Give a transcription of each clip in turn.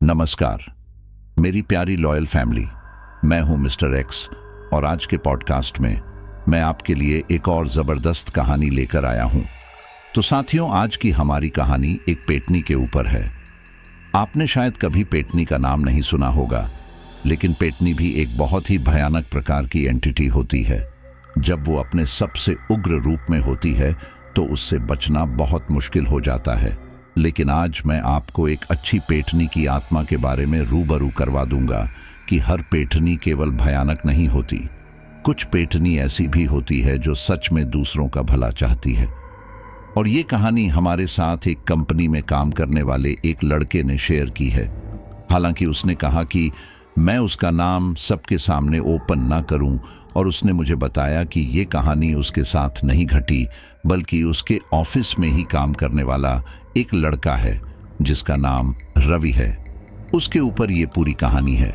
नमस्कार मेरी प्यारी लॉयल फैमिली। मैं हूं मिस्टर एक्स और आज के पॉडकास्ट में मैं आपके लिए एक और ज़बरदस्त कहानी लेकर आया हूं। तो साथियों, आज की हमारी कहानी एक पेटनी के ऊपर है। आपने शायद कभी पेटनी का नाम नहीं सुना होगा, लेकिन पेटनी भी एक बहुत ही भयानक प्रकार की एंटिटी होती है। जब वो अपने सबसे उग्र रूप में होती है तो उससे बचना बहुत मुश्किल हो जाता है। लेकिन आज मैं आपको एक अच्छी पेटनी की आत्मा के बारे में रूबरू करवा दूंगा कि हर पेटनी केवल भयानक नहीं होती। कुछ पेटनी ऐसी भी होती है जो सच में दूसरों का भला चाहती है। और ये कहानी हमारे साथ एक कंपनी में काम करने वाले एक लड़के ने शेयर की है। हालांकि उसने कहा कि मैं उसका नाम सबके सामने ओपन ना करूं, और उसने मुझे बताया कि ये कहानी उसके साथ नहीं घटी, बल्कि उसके ऑफिस में ही काम करने वाला एक लड़का है जिसका नाम रवि है। उसके ऊपर ये पूरी कहानी है।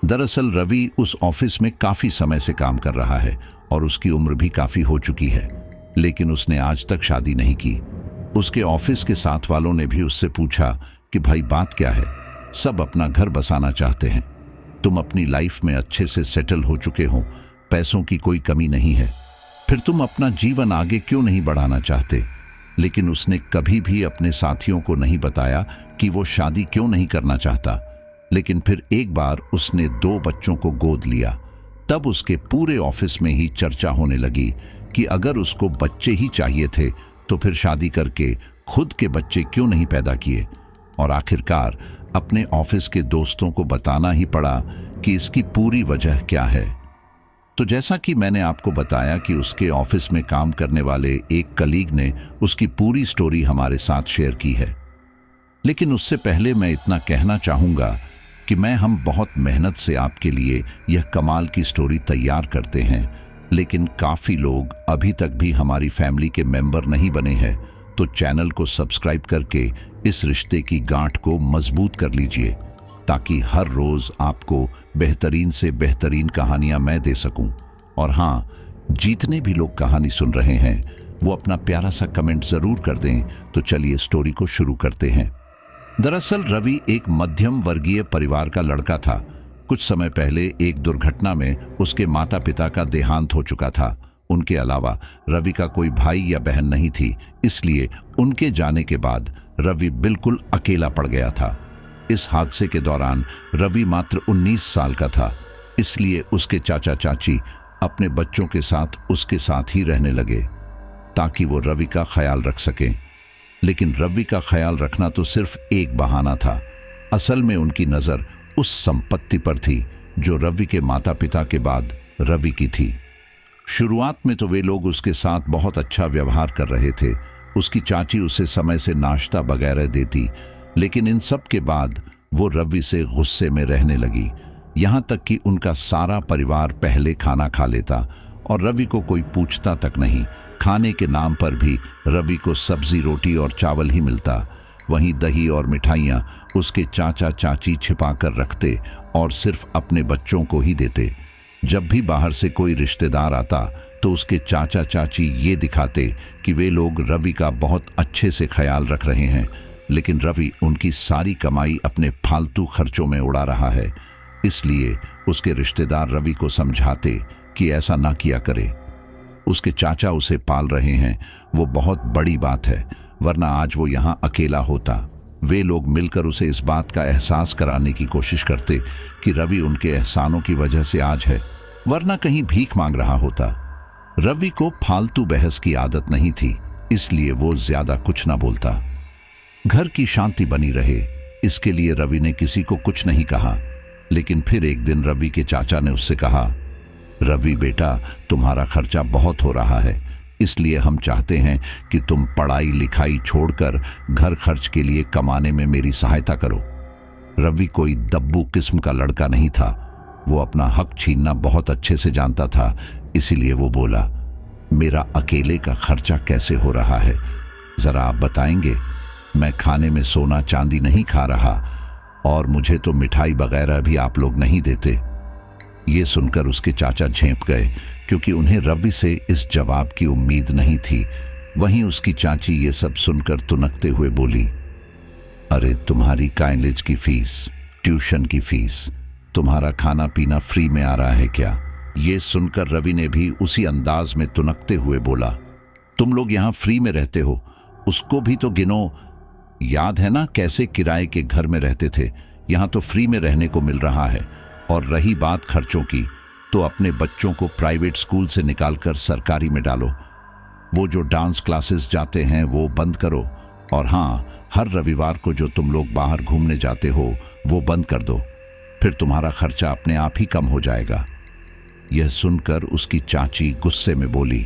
दरअसल रवि उस ऑफिस में काफी समय से काम कर रहा है और उसकी उम्र भी काफी हो चुकी है, लेकिन उसने आज तक शादी नहीं की। उसके ऑफिस के साथ वालों ने भी उससे पूछा कि भाई बात क्या है, सब अपना घर बसाना चाहते हैं, तुम अपनी लाइफ में अच्छे से सेटल हो चुके हो, पैसों की कोई कमी नहीं है, फिर तुम अपना जीवन आगे क्यों नहीं बढ़ाना चाहते। लेकिन उसने कभी भी अपने साथियों को नहीं बताया कि वो शादी क्यों नहीं करना चाहता। लेकिन फिर एक बार उसने 2 बच्चों को गोद लिया। तब उसके पूरे ऑफिस में ही चर्चा होने लगी कि अगर उसको बच्चे ही चाहिए थे तो फिर शादी करके खुद के बच्चे क्यों नहीं पैदा किए। और आखिरकार अपने ऑफिस के दोस्तों को बताना ही पड़ा कि इसकी पूरी वजह क्या है। तो जैसा कि मैंने आपको बताया कि उसके ऑफिस में काम करने वाले एक कलीग ने उसकी पूरी स्टोरी हमारे साथ शेयर की है। लेकिन उससे पहले मैं इतना कहना चाहूंगा कि हम बहुत मेहनत से आपके लिए यह कमाल की स्टोरी तैयार करते हैं, लेकिन काफी लोग अभी तक भी हमारी फैमिली के मेंबर नहीं बने हैं। तो चैनल को सब्सक्राइब करके इस रिश्ते की गांठ को मजबूत कर लीजिए, ताकि हर रोज आपको बेहतरीन से बेहतरीन कहानियां मैं दे सकूं। और हाँ, जितने भी लोग कहानी सुन रहे हैं वो अपना प्यारा सा कमेंट जरूर कर दें। तो चलिए स्टोरी को शुरू करते हैं। दरअसल रवि एक मध्यम वर्गीय परिवार का लड़का था। कुछ समय पहले एक दुर्घटना में उसके माता पिता का देहांत हो चुका था। उनके अलावा रवि का कोई भाई या बहन नहीं थी, इसलिए उनके जाने के बाद रवि बिल्कुल अकेला पड़ गया था। इस हादसे के दौरान रवि मात्र 19 साल का था, इसलिए उसके चाचा चाची अपने बच्चों के साथ उसके साथ ही रहने लगे ताकि वो रवि का ख्याल रख सकें। लेकिन रवि का ख्याल रखना तो सिर्फ एक बहाना था। असल में उनकी नज़र उस संपत्ति पर थी जो रवि के माता पिता के बाद रवि की थी। शुरुआत में तो वे लोग उसके साथ बहुत अच्छा व्यवहार कर रहे थे। उसकी चाची उसे समय से नाश्ता वगैरह देती, लेकिन इन सब के बाद वो रवि से गुस्से में रहने लगी। यहाँ तक कि उनका सारा परिवार पहले खाना खा लेता और रवि को कोई पूछता तक नहीं। खाने के नाम पर भी रवि को सब्जी, रोटी और चावल ही मिलता। वहीं दही और मिठाइयाँ उसके चाचा चाची छिपा कर रखते और सिर्फ अपने बच्चों को ही देते। जब भी बाहर से कोई रिश्तेदार आता तो उसके चाचा चाची ये दिखाते कि वे लोग रवि का बहुत अच्छे से ख्याल रख रहे हैं, लेकिन रवि उनकी सारी कमाई अपने फालतू खर्चों में उड़ा रहा है। इसलिए उसके रिश्तेदार रवि को समझाते कि ऐसा ना किया करे। उसके चाचा उसे पाल रहे हैं, वो बहुत बड़ी बात है, वरना आज वो यहाँ अकेला होता। वे लोग मिलकर उसे इस बात का एहसास कराने की कोशिश करते कि रवि उनके एहसानों की वजह से आज है, वरना कहीं भीख मांग रहा होता। रवि को फालतू बहस की आदत नहीं थी, इसलिए वो ज्यादा कुछ ना बोलता। घर की शांति बनी रहे, इसके लिए रवि ने किसी को कुछ नहीं कहा। लेकिन फिर एक दिन रवि के चाचा ने उससे कहा, रवि बेटा, तुम्हारा खर्चा बहुत हो रहा है, इसलिए हम चाहते हैं कि तुम पढ़ाई लिखाई छोड़कर घर खर्च के लिए कमाने में मेरी सहायता करो। रवि कोई दब्बू किस्म का लड़का नहीं था, वो अपना हक छीनना बहुत अच्छे से जानता था। इसीलिए वो बोला, मेरा अकेले का खर्चा कैसे हो रहा है, जरा आप बताएंगे? मैं खाने में सोना चांदी नहीं खा रहा और मुझे तो मिठाई वगैरह भी आप लोग नहीं देते। ये सुनकर उसके चाचा झेंप गए, क्योंकि उन्हें रवि से इस जवाब की उम्मीद नहीं थी। वहीं उसकी चाची ये सब सुनकर तुनकते हुए बोली, अरे तुम्हारी कॉलेज की फीस ट्यूशन की फीस, तुम्हारा खाना पीना फ्री में आ रहा है क्या? ये सुनकर रवि ने भी उसी अंदाज में तुनकते हुए बोला, तुम लोग यहाँ फ्री में रहते हो, उसको भी तो गिनो। याद है ना कैसे किराए के घर में रहते थे? यहाँ तो फ्री में रहने को मिल रहा है। और रही बात खर्चों की, तो अपने बच्चों को प्राइवेट स्कूल से निकालकर सरकारी में डालो। वो जो डांस क्लासेस जाते हैं वो बंद करो, और हाँ, हर रविवार को जो तुम लोग बाहर घूमने जाते हो वो बंद कर दो। फिर तुम्हारा खर्चा अपने आप ही कम हो जाएगा। यह सुनकर उसकी चाची गुस्से में बोली,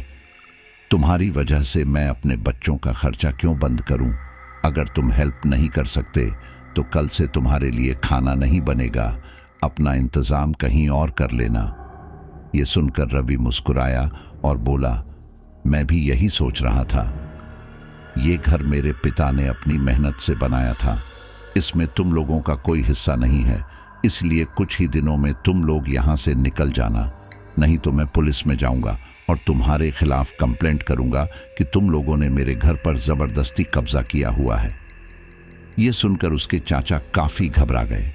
तुम्हारी वजह से मैं अपने बच्चों का खर्चा क्यों बंद करूं? अगर तुम हेल्प नहीं कर सकते तो कल से तुम्हारे लिए खाना नहीं बनेगा, अपना इंतजाम कहीं और कर लेना। यह सुनकर रवि मुस्कुराया और बोला, मैं भी यही सोच रहा था। ये घर मेरे पिता ने अपनी मेहनत से बनाया था, इसमें तुम लोगों का कोई हिस्सा नहीं है, इसलिए कुछ ही दिनों में तुम लोग यहाँ से निकल जाना, नहीं तो मैं पुलिस में जाऊंगा और तुम्हारे खिलाफ कंप्लेंट करूंगा कि तुम लोगों ने मेरे घर पर जबरदस्ती कब्जा किया हुआ है। यह सुनकर उसके चाचा काफी घबरा गए।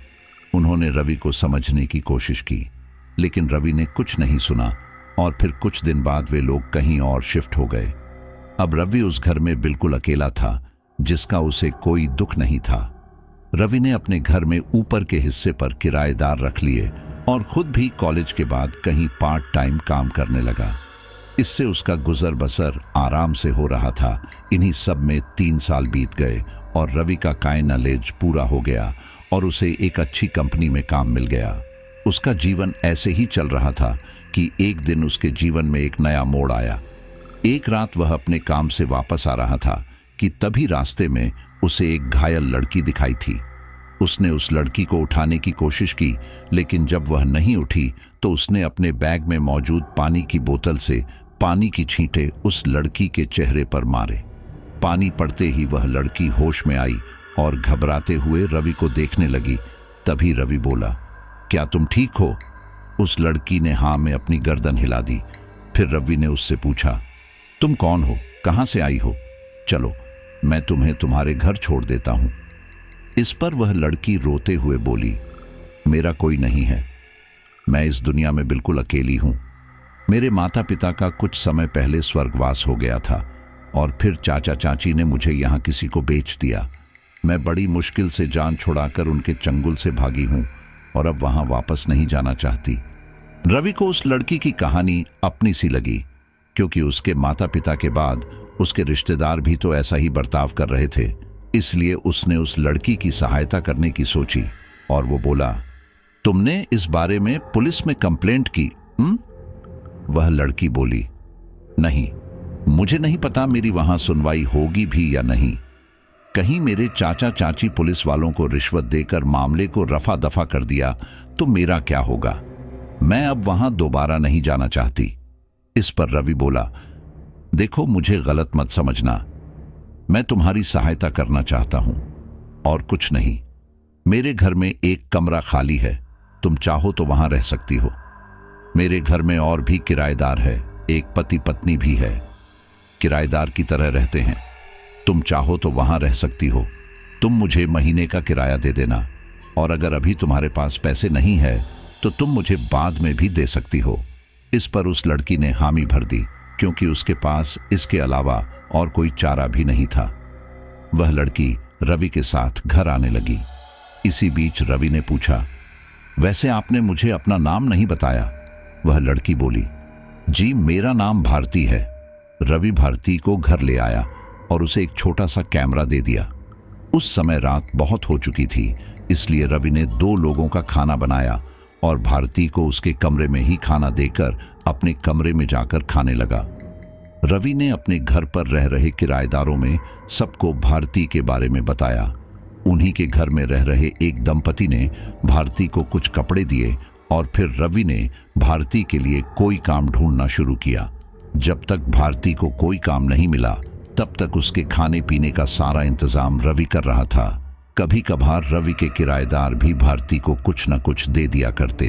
उन्होंने रवि को समझने की कोशिश की, लेकिन रवि ने कुछ नहीं सुना और फिर कुछ दिन बाद वे लोग कहीं और शिफ्ट हो गए। अब रवि उस घर में बिल्कुल अकेला था, जिसका उसे कोई दुख नहीं था। रवि ने अपने घर में ऊपर के हिस्से पर किराएदार रख लिए और खुद भी कॉलेज के बाद कहीं पार्ट टाइम काम करने लगा। इससे उसका गुजर बसर आराम से हो रहा था। इन्हीं सब में 3 साल बीत गए और रवि का नॉलेज पूरा हो गया और उसे एक अच्छी कंपनी में काम मिल गया। उसका जीवन ऐसे ही चल रहा था कि एक दिन उसके जीवन में एक नया मोड़ आया। एक रात वह अपने काम से वापस आ रहा था कि तभी रास्ते में उसे एक घायल लड़की दिखाई थी। उसने उस लड़की को उठाने की कोशिश की, लेकिन जब वह नहीं उठी तो उसने अपने बैग में मौजूद पानी की बोतल से पानी की छींटे उस लड़की के चेहरे पर मारे। पानी पड़ते ही वह लड़की होश में आई और घबराते हुए रवि को देखने लगी। तभी रवि बोला, क्या तुम ठीक हो? उस लड़की ने हाँ में अपनी गर्दन हिला दी। फिर रवि ने उससे पूछा, तुम कौन हो, कहां से आई हो? चलो मैं तुम्हें तुम्हारे घर छोड़ देता हूं। इस पर वह लड़की रोते हुए बोली, मेरा कोई नहीं है, मैं इस दुनिया में बिल्कुल अकेली हूं। मेरे माता पिता का कुछ समय पहले स्वर्गवास हो गया था और फिर चाचा चाची ने मुझे यहां किसी को बेच दिया। मैं बड़ी मुश्किल से जान छुड़ाकर उनके चंगुल से भागी हूं और अब वहां वापस नहीं जाना चाहती। रवि को उस लड़की की कहानी अपनी सी लगी, क्योंकि उसके माता पिता के बाद उसके रिश्तेदार भी तो ऐसा ही बर्ताव कर रहे थे। इसलिए उसने उस लड़की की सहायता करने की सोची और वो बोला, तुमने इस बारे में पुलिस में कंप्लेंट की? वह लड़की बोली, नहीं, मुझे नहीं पता मेरी वहां सुनवाई होगी भी या नहीं। कहीं मेरे चाचा चाची पुलिस वालों को रिश्वत देकर मामले को रफा दफा कर दिया तो मेरा क्या होगा? मैं अब वहां दोबारा नहीं जाना चाहती। इस पर रवि बोला, देखो मुझे गलत मत समझना, मैं तुम्हारी सहायता करना चाहता हूं और कुछ नहीं। मेरे घर में एक कमरा खाली है, तुम चाहो तो वहां रह सकती हो। मेरे घर में और भी किराएदार है, एक पति पत्नी भी है, किराएदार की तरह रहते हैं। तुम चाहो तो वहां रह सकती हो। तुम मुझे महीने का किराया दे देना, और अगर अभी तुम्हारे पास पैसे नहीं है तो तुम मुझे बाद में भी दे सकती हो। इस पर उस लड़की ने हामी भर दी, क्योंकि उसके पास इसके अलावा और कोई चारा भी नहीं था। वह लड़की रवि के साथ घर आने लगी। इसी बीच रवि ने पूछा, वैसे आपने मुझे अपना नाम नहीं बताया? वह लड़की बोली, जी मेरा नाम भारती है। रवि भारती को घर ले आया और उसे एक छोटा सा कैमरा दे दिया। उस समय रात बहुत हो चुकी थी, इसलिए रवि ने 2 लोगों का खाना बनाया और भारती को उसके कमरे में ही खाना देकर अपने कमरे में जाकर खाने लगा। रवि ने अपने घर पर रह रहे किराएदारों में सबको भारती के बारे में बताया। उन्हीं के घर में रह रहे एक दंपति ने भारती को कुछ कपड़े दिए और फिर रवि ने भारती के लिए कोई काम ढूंढना शुरू किया। जब तक भारती को कोई काम नहीं मिला, तब तक उसके खाने पीने का सारा इंतजाम रवि कर रहा था। कभी कभार रवि के किराएदार भी भारती को कुछ न कुछ दे दिया करते।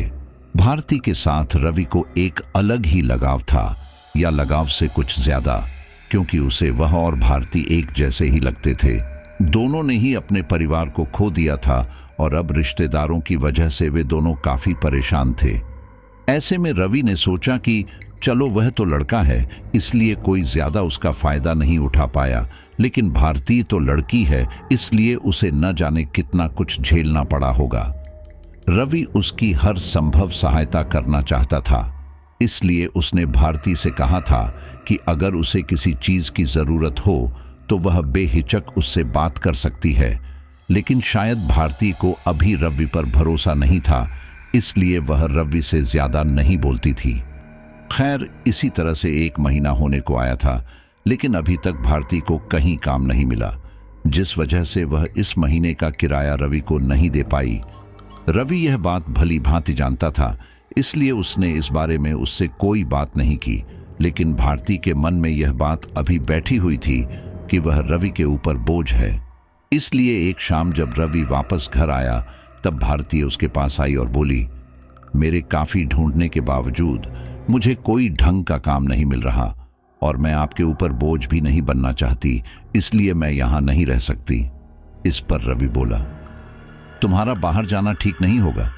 भारती के साथ रवि को एक अलग ही लगाव था, या लगाव से कुछ ज्यादा, क्योंकि उसे वह और भारती एक जैसे ही लगते थे। दोनों ने ही अपने परिवार को खो दिया था और अब रिश्तेदारों की वजह से वे दोनों काफी परेशान थे। ऐसे में रवि ने सोचा कि चलो वह तो लड़का है, इसलिए कोई ज्यादा उसका फायदा नहीं उठा पाया, लेकिन भारती तो लड़की है, इसलिए उसे न जाने कितना कुछ झेलना पड़ा होगा। रवि उसकी हर संभव सहायता करना चाहता था, इसलिए उसने भारती से कहा था कि अगर उसे किसी चीज की जरूरत हो तो वह बेहिचक उससे बात कर सकती है। लेकिन शायद भारती को अभी रवि पर भरोसा नहीं था, इसलिए वह रवि से ज्यादा नहीं बोलती थी। खैर, इसी तरह से 1 महीना होने को आया था, लेकिन अभी तक भारती को कहीं काम नहीं मिला, जिस वजह से वह इस महीने का किराया रवि को नहीं दे पाई। रवि यह बात भली भांति जानता था, इसलिए उसने इस बारे में उससे कोई बात नहीं की, लेकिन भारती के मन में यह बात अभी बैठी हुई थी कि वह रवि के ऊपर बोझ है। इसलिए एक शाम जब रवि वापस घर आया, तब भारती उसके पास आई और बोली, मेरे काफी ढूंढने के बावजूद मुझे कोई ढंग का काम नहीं मिल रहा और मैं आपके ऊपर बोझ भी नहीं बनना चाहती, इसलिए मैं यहां नहीं रह सकती। इस पर रवि बोला, तुम्हारा बाहर जाना ठीक नहीं होगा,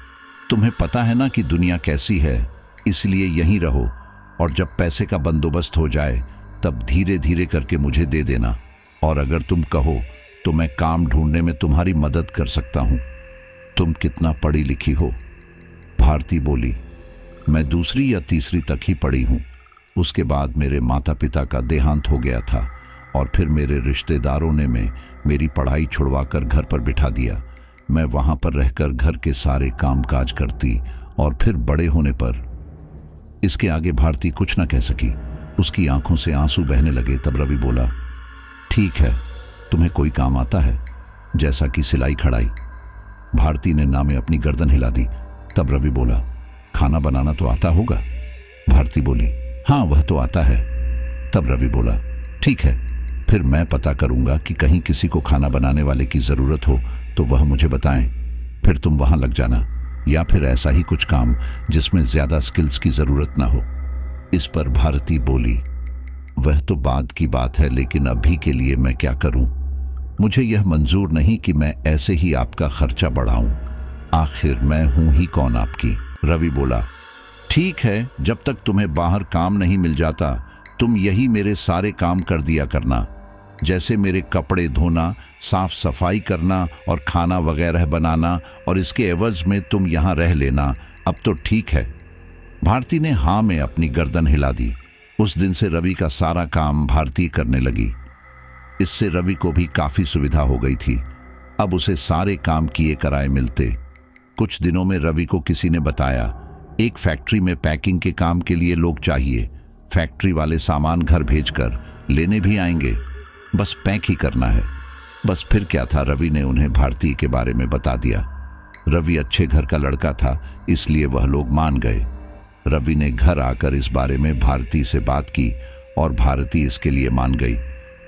तुम्हें पता है ना कि दुनिया कैसी है, इसलिए यहीं रहो और जब पैसे का बंदोबस्त हो जाए तब धीरे धीरे करके मुझे दे देना, और अगर तुम कहो तो मैं काम ढूंढने में तुम्हारी मदद कर सकता हूं। तुम कितना पढ़ी लिखी हो? भारती बोली, मैं 2री या 3री तक ही पढ़ी हूं। उसके बाद मेरे माता पिता का देहांत हो गया था और फिर मेरे रिश्तेदारों ने मेरी पढ़ाई छुड़वाकर घर पर बिठा दिया। मैं वहां पर रहकर घर के सारे कामकाज करती और फिर बड़े होने पर। इसके आगे भारती कुछ न कह सकी, उसकी आंखों से आंसू बहने लगे। तब रवि बोला, ठीक है, तुम्हें कोई काम आता है, जैसा कि सिलाई कढ़ाई? भारती ने ना में अपनी गर्दन हिला दी। तब रवि बोला, खाना बनाना तो आता होगा? भारती बोली, हाँ वह तो आता है। तब रवि बोला, ठीक है, फिर मैं पता करूंगा कि कहीं किसी को खाना बनाने वाले की जरूरत हो तो वह मुझे बताएं, फिर तुम वहां लग जाना, या फिर ऐसा ही कुछ काम जिसमें ज्यादा स्किल्स की जरूरत ना हो। इस पर भारती बोली, वह तो बाद की बात है, लेकिन अभी के लिए मैं क्या करूं? मुझे यह मंजूर नहीं कि मैं ऐसे ही आपका खर्चा बढ़ाऊं, आखिर मैं हूं ही कौन आपकी। रवि बोला, ठीक है, जब तक तुम्हें बाहर काम नहीं मिल जाता तुम यही मेरे सारे काम कर दिया करना, जैसे मेरे कपड़े धोना, साफ सफाई करना और खाना वगैरह बनाना, और इसके एवज में तुम यहां रह लेना। अब तो ठीक है। भारती ने हाँ में अपनी गर्दन हिला दी। उस दिन से रवि का सारा काम भारती करने लगी। इससे रवि को भी काफी सुविधा हो गई थी। अब उसे सारे काम किए कराए मिलते। कुछ दिनों में रवि को किसी ने बताया, एक फैक्ट्री में पैकिंग के काम के लिए लोग चाहिए। फैक्ट्री वाले सामान घर भेजकर लेने भी आएंगे, बस पैक ही करना है। बस फिर क्या था, रवि ने उन्हें भारती के बारे में बता दिया। रवि अच्छे घर का लड़का था, इसलिए वह लोग मान गए। रवि ने घर आकर इस बारे में भारती से बात की और भारती इसके लिए मान गई।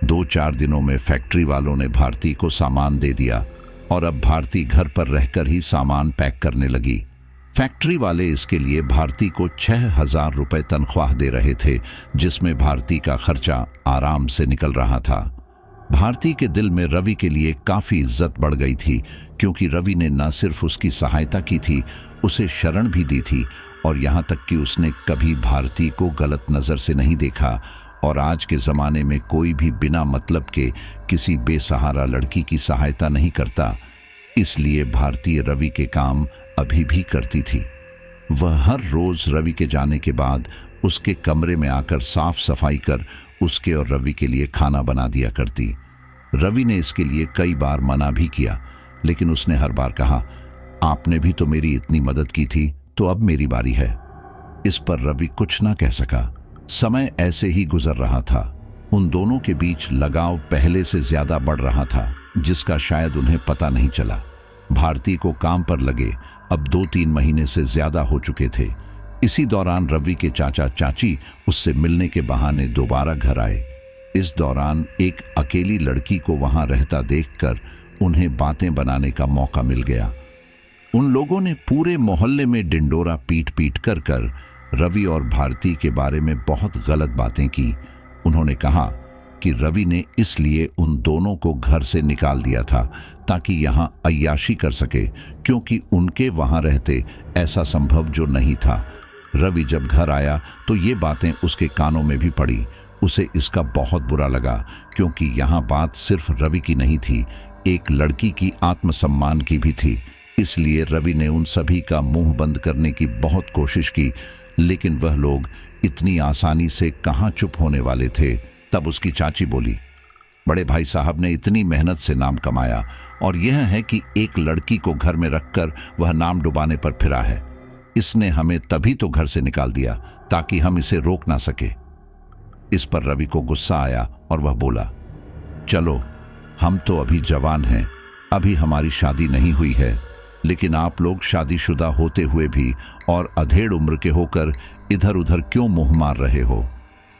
2-4 दिनों में फैक्ट्री वालों ने भारती को सामान दे दिया और अब भारती घर पर रहकर ही सामान पैक करने लगी। फैक्ट्री वाले इसके लिए भारती को 6,000 रुपए तनख्वाह दे रहे थे, जिसमें भारती का खर्चा आराम से निकल रहा था। भारती के दिल में रवि के लिए काफी इज्जत बढ़ गई थी, क्योंकि रवि ने न सिर्फ उसकी सहायता की थी, उसे शरण भी दी थी, और यहाँ तक कि उसने कभी भारती को गलत नजर से नहीं देखा। और आज के जमाने में कोई भी बिना मतलब के किसी बेसहारा लड़की की सहायता नहीं करता, इसलिए भारती रवि के काम अभी भी करती थी। वह हर रोज रवि के जाने के बाद उसके कमरे में आकर साफ सफाई कर उसके और रवि के लिए खाना बना दिया करती। रवि ने इसके लिए कई बार मना भी किया, लेकिन उसने हर बार कहा, आपने भी तो मेरी इतनी मदद की थी, तो अब मेरी बारी है। इस पर रवि कुछ ना कह सका। समय ऐसे ही गुजर रहा था। उन दोनों के बीच लगाव पहले से ज्यादा बढ़ रहा था, जिसका शायद उन्हें पता नहीं चला। भारती को काम पर लगे अब 2-3 महीने से ज्यादा हो चुके थे। इसी दौरान रवि के चाचा चाची उससे मिलने के बहाने दोबारा घर आए। इस दौरान एक अकेली लड़की को वहां रहता देखकर उन्हें बातें बनाने का मौका मिल गया। उन लोगों ने पूरे मोहल्ले में डिंडोरा पीट पीट कर रवि और भारती के बारे में बहुत गलत बातें की। उन्होंने कहा कि रवि ने इसलिए उन दोनों को घर से निकाल दिया था ताकि यहाँ अय्याशी कर सके, क्योंकि उनके वहाँ रहते ऐसा संभव जो नहीं था। रवि जब घर आया तो ये बातें उसके कानों में भी पड़ी। उसे इसका बहुत बुरा लगा, क्योंकि यहाँ बात सिर्फ रवि की नहीं थी, एक लड़की की आत्मसम्मान की भी थी। इसलिए रवि ने उन सभी का मुंह बंद करने की बहुत कोशिश की, लेकिन वह लोग इतनी आसानी से कहाँ चुप होने वाले थे। तब उसकी चाची बोली, बड़े भाई साहब ने इतनी मेहनत से नाम कमाया, और यह है कि एक लड़की को घर में रखकर वह नाम डुबाने पर फिरा है। इसने हमें तभी तो घर से निकाल दिया ताकि हम इसे रोक ना सके। इस पर रवि को गुस्सा आया और वह बोला, चलो, हम तो अभी जवान हैं, अभी हमारी शादी नहीं हुई है, लेकिन आप लोग शादीशुदा होते हुए भी और अधेड़ उम्र के होकर इधर उधर क्यों मुंह मार रहे हो?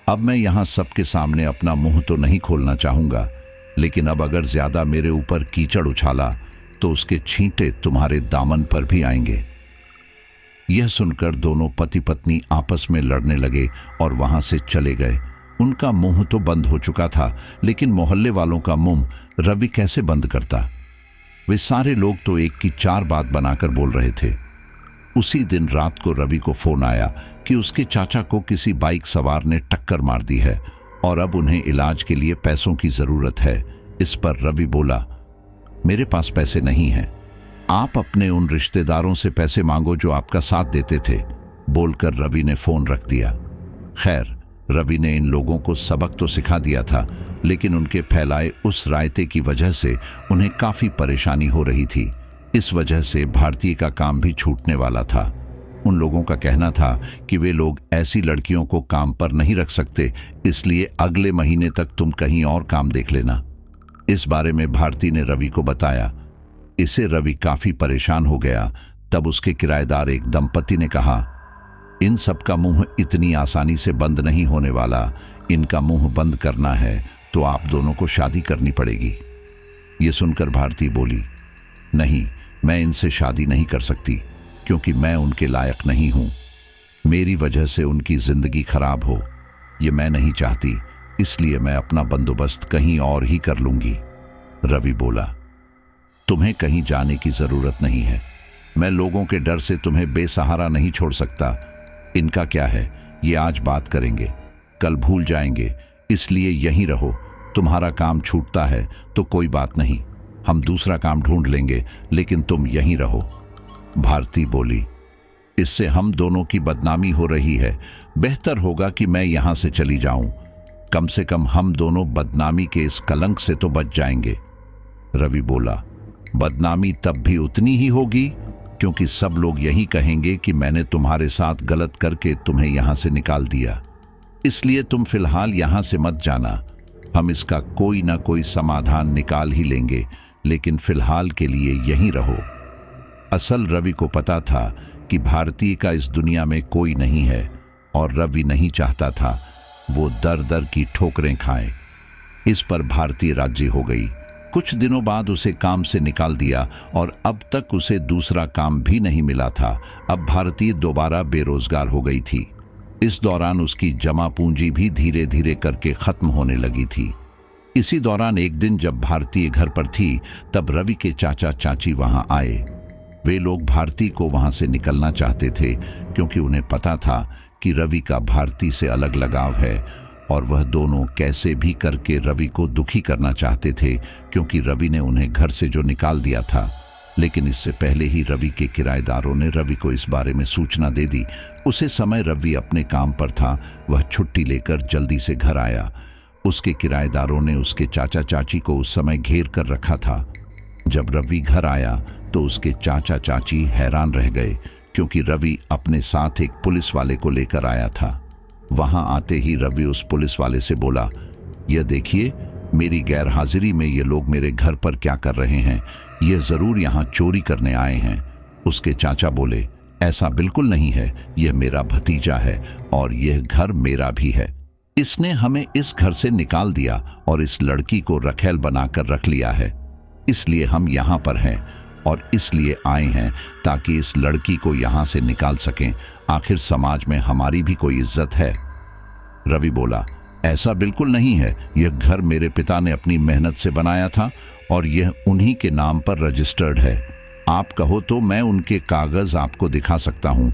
अब मैं यहाँ सबके सामने अपना मुंह तो नहीं खोलना चाहूंगा, लेकिन अब अगर ज्यादा मेरे ऊपर कीचड़ उछाला तो उसके छींटे तुम्हारे दामन पर भी आएंगे। यह सुनकर दोनों पति पत्नी आपस में लड़ने लगे और वहां से चले गए। उनका मुंह तो बंद हो चुका था, लेकिन मोहल्ले वालों का मुंह रवि कैसे बंद करता? वे सारे लोग तो एक की चार बात बनाकर बोल रहे थे। उसी दिन रात को रवि को फोन आया कि उसके चाचा को किसी बाइक सवार ने टक्कर मार दी है और अब उन्हें इलाज के लिए पैसों की जरूरत है। इस पर रवि बोला, मेरे पास पैसे नहीं हैं, आप अपने उन रिश्तेदारों से पैसे मांगो जो आपका साथ देते थे। बोलकर रवि ने फोन रख दिया। खैर, रवि ने इन लोगों को सबक तो सिखा दिया था, लेकिन उनके फैलाए उस रायते की वजह से उन्हें काफी परेशानी हो रही थी। इस वजह से भारतीय का काम भी छूटने वाला था। उन लोगों का कहना था कि वे लोग ऐसी लड़कियों को काम पर नहीं रख सकते, इसलिए अगले महीने तक तुम कहीं और काम देख लेना। इस बारे में भारती ने रवि को बताया। इससे रवि काफी परेशान हो गया। तब उसके किराएदार एक दंपति ने कहा, इन सब का मुंह इतनी आसानी से बंद नहीं होने वाला, इनका मुंह बंद करना है तो आप दोनों को शादी करनी पड़ेगी। ये सुनकर भारती बोली, नहीं, मैं इनसे शादी नहीं कर सकती, क्योंकि मैं उनके लायक नहीं हूं। मेरी वजह से उनकी जिंदगी खराब हो, ये मैं नहीं चाहती, इसलिए मैं अपना बंदोबस्त कहीं और ही कर लूंगी। रवि बोला, तुम्हें कहीं जाने की जरूरत नहीं है, मैं लोगों के डर से तुम्हें बेसहारा नहीं छोड़ सकता। इनका क्या है, ये आज बात करेंगे, कल भूल जाएंगे, इसलिए यहीं रहो। तुम्हारा काम छूटता है तो कोई बात नहीं, हम दूसरा काम ढूंढ लेंगे, लेकिन तुम यहीं रहो। भारती बोली, इससे हम दोनों की बदनामी हो रही है, बेहतर होगा कि मैं यहां से चली जाऊं, कम से कम हम दोनों बदनामी के इस कलंक से तो बच जाएंगे। रवि बोला, बदनामी तब भी उतनी ही होगी, क्योंकि सब लोग यही कहेंगे कि मैंने तुम्हारे साथ गलत करके तुम्हें यहां से निकाल दिया, इसलिए तुम फिलहाल यहां से मत जाना। हम इसका कोई ना कोई समाधान निकाल ही लेंगे, लेकिन फिलहाल के लिए यहीं रहो। असल रवि को पता था कि भारतीय का इस दुनिया में कोई नहीं है, और रवि नहीं चाहता था वो दर दर की ठोकरें खाए। इस पर भारतीय राजी हो गई। कुछ दिनों बाद उसे काम से निकाल दिया और अब तक उसे दूसरा काम भी नहीं मिला था। अब भारतीय दोबारा बेरोजगार हो गई थी। इस दौरान उसकी जमा पूंजी भी धीरे धीरे करके खत्म होने लगी थी। इसी दौरान एक दिन जब भारतीय घर पर थी, तब रवि के चाचा चाची वहां आए। वे लोग भारती को वहां से निकलना चाहते थे, क्योंकि उन्हें पता था कि रवि का भारती से अलग लगाव है और वह दोनों कैसे भी करके रवि को दुखी करना चाहते थे, क्योंकि रवि ने उन्हें घर से जो निकाल दिया था। लेकिन इससे पहले ही रवि के किराएदारों ने रवि को इस बारे में सूचना दे दी। उसी समय रवि अपने काम पर था, वह छुट्टी लेकर जल्दी से घर आया। उसके किराएदारों ने उसके चाचा चाची को उस समय घेर कर रखा था। जब रवि घर आया तो उसके चाचा चाची हैरान रह गए, क्योंकि रवि अपने साथ एक पुलिस वाले को लेकर आया था। वहां आते ही रवि उस पुलिस वाले से बोला, यह देखिए, मेरी गैर हाजिरी में ये लोग मेरे घर पर क्या कर रहे हैं, ये जरूर यहाँ चोरी करने आए हैं। उसके चाचा बोले, ऐसा बिल्कुल नहीं है, यह मेरा भतीजा है और यह घर मेरा भी है। इसने हमें इस घर से निकाल दिया और इस लड़की को रखेल बनाकर रख लिया है, इसलिए हम यहाँ पर हैं और इसलिए आए हैं ताकि इस लड़की को यहाँ से निकाल सकें। आखिर समाज में हमारी भी कोई इज्जत है। रवि बोला, ऐसा बिल्कुल नहीं है। यह घर मेरे पिता ने अपनी मेहनत से बनाया था और यह उन्हीं के नाम पर रजिस्टर्ड है। आप कहो तो मैं उनके कागज आपको दिखा सकता हूं।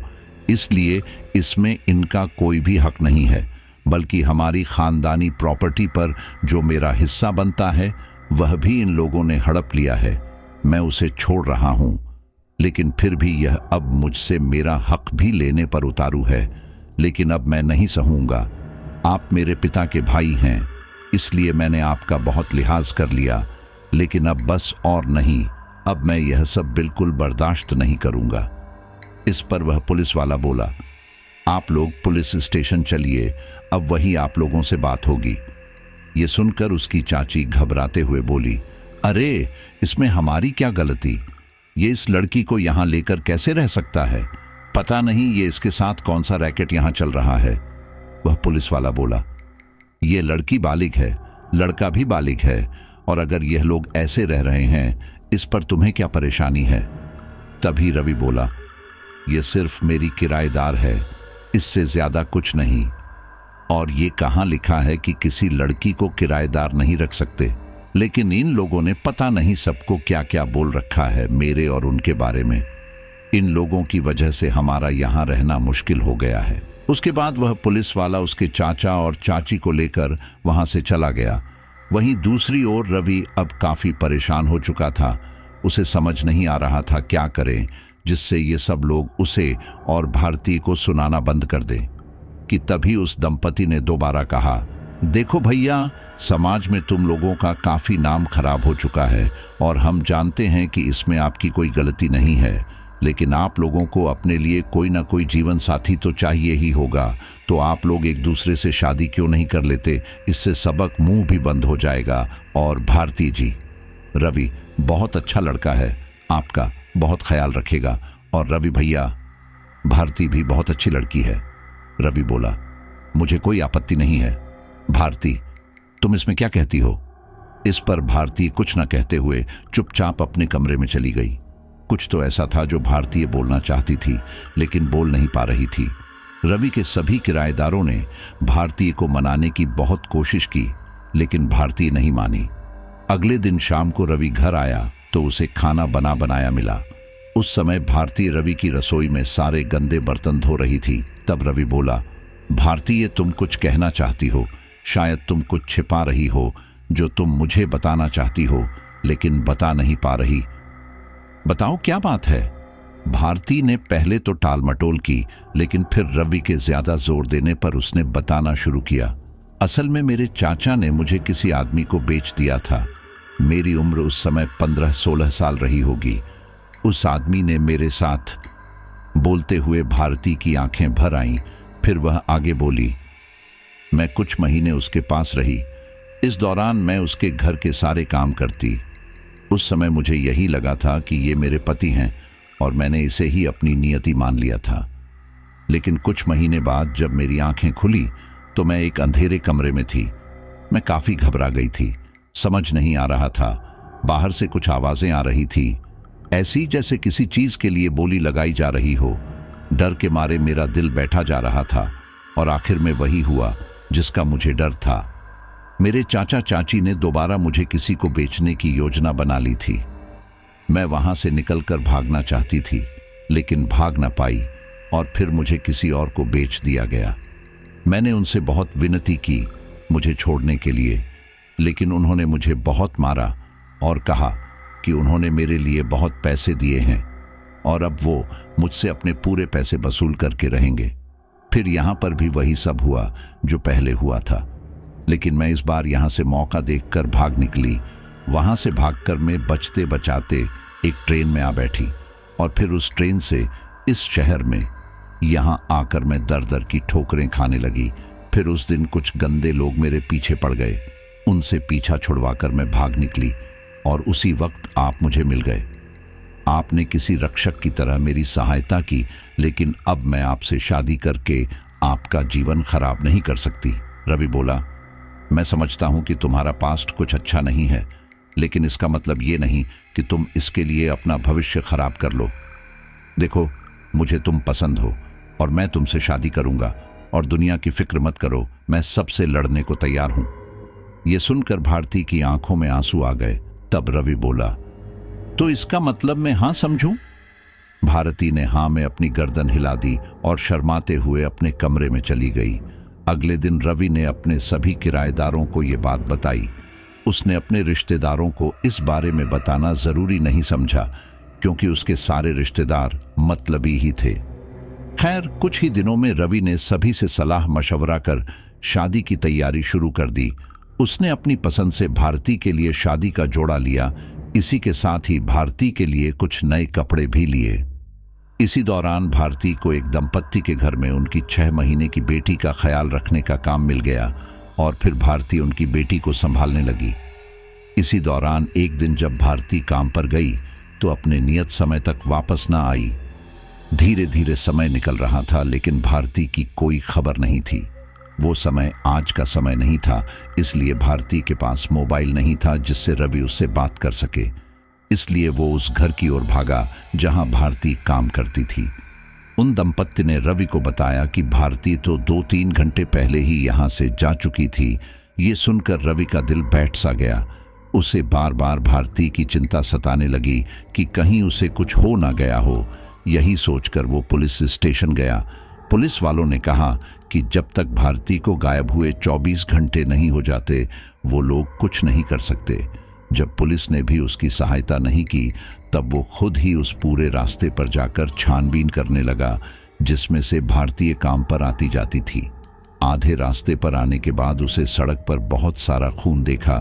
इसलिए इसमें इनका कोई भी हक नहीं है, बल्कि हमारी खानदानी प्रॉपर्टी पर जो मेरा हिस्सा बनता है वह भी इन लोगों ने हड़प लिया है। मैं उसे छोड़ रहा हूं, लेकिन फिर भी यह अब मुझसे मेरा हक भी लेने पर उतारू है। लेकिन अब मैं नहीं सहूंगा। आप मेरे पिता के भाई हैं, इसलिए मैंने आपका बहुत लिहाज कर लिया, लेकिन अब बस और नहीं। अब मैं यह सब बिल्कुल बर्दाश्त नहीं करूंगा। इस पर वह पुलिस वाला बोला, आप लोग पुलिस स्टेशन चलिए, अब वही आप लोगों से बात होगी। ये सुनकर उसकी चाची घबराते हुए बोली, अरे इसमें हमारी क्या गलती? ये इस लड़की को यहाँ लेकर कैसे रह सकता है? पता नहीं ये इसके साथ कौन सा रैकेट यहाँ चल रहा है। वह पुलिस वाला बोला, ये लड़की बालिग है, लड़का भी बालिग है, और अगर यह लोग ऐसे रह रहे हैं इस पर तुम्हें क्या परेशानी है? तभी रवि बोला, ये सिर्फ मेरी किराएदार है, इससे ज्यादा कुछ नहीं। और ये कहाँ लिखा है कि किसी लड़की को किराएदार नहीं रख सकते? लेकिन इन लोगों ने पता नहीं सबको क्या क्या बोल रखा है मेरे और उनके बारे में। इन लोगों की वजह से हमारा यहाँ रहना मुश्किल हो गया है। उसके बाद वह पुलिस वाला उसके चाचा और चाची को लेकर वहां से चला गया। वहीं दूसरी ओर रवि अब काफी परेशान हो चुका था। उसे समझ नहीं आ रहा था क्या करे जिससे ये सब लोग उसे और भारती को सुनाना बंद कर दे। कि तभी उस दंपति ने दोबारा कहा, देखो भैया, समाज में तुम लोगों का काफी नाम खराब हो चुका है और हम जानते हैं कि इसमें आपकी कोई गलती नहीं है, लेकिन आप लोगों को अपने लिए कोई ना कोई जीवन साथी तो चाहिए ही होगा। तो आप लोग एक दूसरे से शादी क्यों नहीं कर लेते? इससे सबक मुंह भी बंद हो जाएगा। और भारती जी, रवि बहुत अच्छा लड़का है, आपका बहुत ख्याल रखेगा। और रवि भैया, भारती भी बहुत अच्छी लड़की है। रवि बोला, मुझे कोई आपत्ति नहीं है। भारती, तुम इसमें क्या कहती हो? इस पर भारती कुछ न कहते हुए चुपचाप अपने कमरे में चली गई। कुछ तो ऐसा था जो भारती बोलना चाहती थी, लेकिन बोल नहीं पा रही थी। रवि के सभी किराएदारों ने भारती को मनाने की बहुत कोशिश की, लेकिन भारती नहीं मानी। अगले दिन शाम को रवि घर आया तो उसे खाना बना बनाया मिला। उस समय भारती रवि की रसोई में सारे गंदे बर्तन धो रही थी। तब रवि बोला, भारती, ये तुम कुछ कहना चाहती हो, शायद तुम कुछ छिपा रही हो जो तुम मुझे बताना चाहती हो, लेकिन बता नहीं पा रही। बताओ क्या बात है? भारती ने पहले तो टाल मटोल की, लेकिन फिर रवि के ज्यादा जोर देने पर उसने बताना शुरू किया। असल में मेरे चाचा ने मुझे किसी आदमी को बेच दिया था। मेरी उम्र उस समय 15-16 साल रही होगी। उस आदमी ने मेरे साथ, बोलते हुए भारती की आंखें भर आईं। फिर वह आगे बोली, मैं कुछ महीने उसके पास रही। इस दौरान मैं उसके घर के सारे काम करती। उस समय मुझे यही लगा था कि ये मेरे पति हैं और मैंने इसे ही अपनी नियति मान लिया था। लेकिन कुछ महीने बाद जब मेरी आंखें खुली तो मैं एक अंधेरे कमरे में थी। मैं काफी घबरा गई थी, समझ नहीं आ रहा था। बाहर से कुछ आवाजें आ रही थी, ऐसी जैसे किसी चीज के लिए बोली लगाई जा रही हो। डर के मारे मेरा दिल बैठा जा रहा था और आखिर में वही हुआ जिसका मुझे डर था। मेरे चाचा चाची ने दोबारा मुझे किसी को बेचने की योजना बना ली थी। मैं वहां से निकलकर भागना चाहती थी, लेकिन भाग न पाई और फिर मुझे किसी और को बेच दिया गया। मैंने उनसे बहुत विनती की मुझे छोड़ने के लिए, लेकिन उन्होंने मुझे बहुत मारा और कहा कि उन्होंने मेरे लिए बहुत पैसे दिए हैं और अब वो मुझसे अपने पूरे पैसे वसूल करके रहेंगे। फिर यहाँ पर भी वही सब हुआ जो पहले हुआ था, लेकिन मैं इस बार यहाँ से मौका देखकर भाग निकली। वहाँ से भागकर मैं बचते बचाते एक ट्रेन में आ बैठी और फिर उस ट्रेन से इस शहर में यहाँ आकर मैं दर दर की ठोकरें खाने लगी। फिर उस दिन कुछ गंदे लोग मेरे पीछे पड़ गए। उनसे पीछा छुड़वाकर मैं भाग निकली और उसी वक्त आप मुझे मिल गए। आपने किसी रक्षक की तरह मेरी सहायता की, लेकिन अब मैं आपसे शादी करके आपका जीवन खराब नहीं कर सकती। रवि बोला, मैं समझता हूं कि तुम्हारा पास्ट कुछ अच्छा नहीं है, लेकिन इसका मतलब ये नहीं कि तुम इसके लिए अपना भविष्य खराब कर लो। देखो, मुझे तुम पसंद हो और मैं तुमसे शादी करूंगा, और दुनिया की फिक्र मत करो, मैं सबसे लड़ने को तैयार हूं। ये सुनकर भारती की आंखों में आंसू आ गए। तब रवि बोला, तो इसका मतलब मैं हाँ समझूं? भारती ने हाँ में अपनी गर्दन हिला दी और शर्माते हुए अपने कमरे में चली गई। अगले दिन रवि ने अपने सभी किराएदारों को ये बात बताई। उसने अपने रिश्तेदारों को इस बारे में बताना जरूरी नहीं समझा, क्योंकि उसके सारे रिश्तेदार मतलबी ही थे। खैर, कुछ ही दिनों में रवि ने सभी से सलाह मशवरा कर शादी की तैयारी शुरू कर दी। उसने अपनी पसंद से भारती के लिए शादी का जोड़ा लिया। इसी के साथ ही भारती के लिए कुछ नए कपड़े भी लिए। इसी दौरान भारती को एक दंपत्ति के घर में उनकी 6 महीने की बेटी का ख्याल रखने का काम मिल गया और फिर भारती उनकी बेटी को संभालने लगी। इसी दौरान एक दिन जब भारती काम पर गई तो अपने नियत समय तक वापस न आई। धीरे धीरे समय निकल रहा था, लेकिन भारती की कोई खबर नहीं थी। वो समय आज का समय नहीं था, इसलिए भारती के पास मोबाइल नहीं था जिससे रवि उससे बात कर सके। इसलिए वो उस घर की ओर भागा जहां भारती काम करती थी। उन दंपत्ति ने रवि को बताया कि भारती तो 2-3 घंटे पहले ही यहां से जा चुकी थी। ये सुनकर रवि का दिल बैठ सा गया। उसे बार बार भारती की चिंता सताने लगी कि कहीं उसे कुछ हो ना गया हो। यही सोचकर वो पुलिस स्टेशन गया। पुलिस वालों ने कहा कि जब तक भारती को गायब हुए 24 घंटे नहीं हो जाते, वो लोग कुछ नहीं कर सकते। जब पुलिस ने भी उसकी सहायता नहीं की, तब वो खुद ही उस पूरे रास्ते पर जाकर छानबीन करने लगा जिसमें से भारतीय काम पर आती जाती थी। आधे रास्ते पर आने के बाद उसे सड़क पर बहुत सारा खून देखा।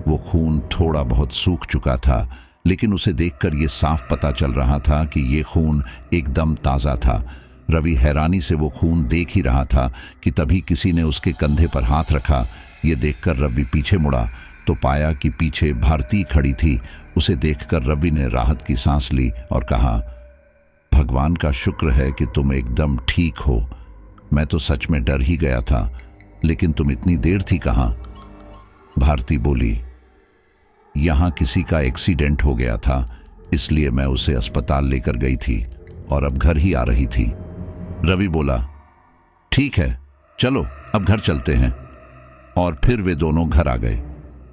वो खून थोड़ा बहुत सूख चुका था, लेकिन उसे देखकर ये साफ पता चल रहा था कि ये खून एकदम ताज़ा था। रवि हैरानी से वो खून देख ही रहा था कि तभी किसी ने उसके कंधे पर हाथ रखा। ये देखकर रवि पीछे मुड़ा तो पाया कि पीछे भारती खड़ी थी। उसे देखकर रवि ने राहत की सांस ली और कहा, भगवान का शुक्र है कि तुम एकदम ठीक हो। मैं तो सच में डर ही गया था, लेकिन तुम इतनी देर थी कहाँ? भारती बोली, यहाँ किसी का एक्सीडेंट हो गया था, इसलिए मैं उसे अस्पताल लेकर गई थी और अब घर ही आ रही थी। रवि बोला, ठीक है, चलो अब घर चलते हैं। और फिर वे दोनों घर आ गए।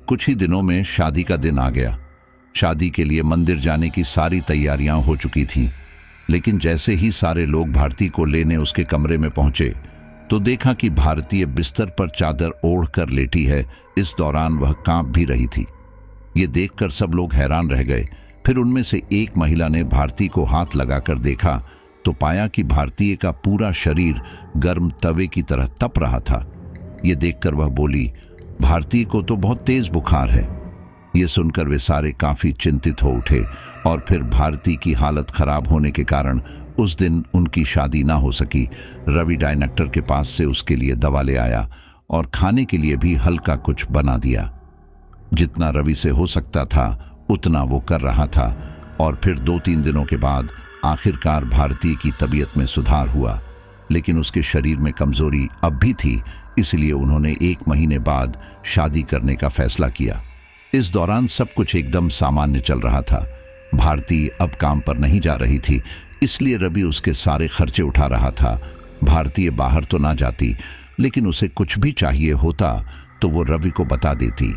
कुछ ही दिनों में शादी का दिन आ गया। शादी के लिए मंदिर जाने की सारी तैयारियां हो चुकी थीं, लेकिन जैसे ही सारे लोग भारती को लेने उसके कमरे में पहुंचे तो देखा कि भारती बिस्तर पर चादर ओढ़ कर लेटी है। इस दौरान वह कांप भी रही थी। ये देखकर सब लोग हैरान रह गए। फिर उनमें से एक महिला ने भारती को हाथ लगाकर देखा तो पाया कि भारती का पूरा शरीर गर्म तवे की तरह तप रहा था। ये देखकर वह बोली, भारती को तो बहुत तेज बुखार है। ये सुनकर वे सारे काफी चिंतित हो उठे और फिर भारती की हालत खराब होने के कारण उस दिन उनकी शादी ना हो सकी। रवि डायरेक्टर के पास से उसके लिए दवा ले आया और खाने के लिए भी हल्का कुछ बना दिया। जितना रवि से हो सकता था उतना वो कर रहा था। और फिर 2-3 दिनों के बाद आखिरकार भारती की तबीयत में सुधार हुआ, लेकिन उसके शरीर में कमजोरी अब भी थी। इसलिए उन्होंने 1 महीने बाद शादी करने का फैसला किया। इस दौरान सब कुछ एकदम सामान्य चल रहा था। भारती अब काम पर नहीं जा रही थी, इसलिए रवि उसके सारे खर्चे उठा रहा था। भारती बाहर तो ना जाती, लेकिन उसे कुछ भी चाहिए होता तो वो रवि को बता देती।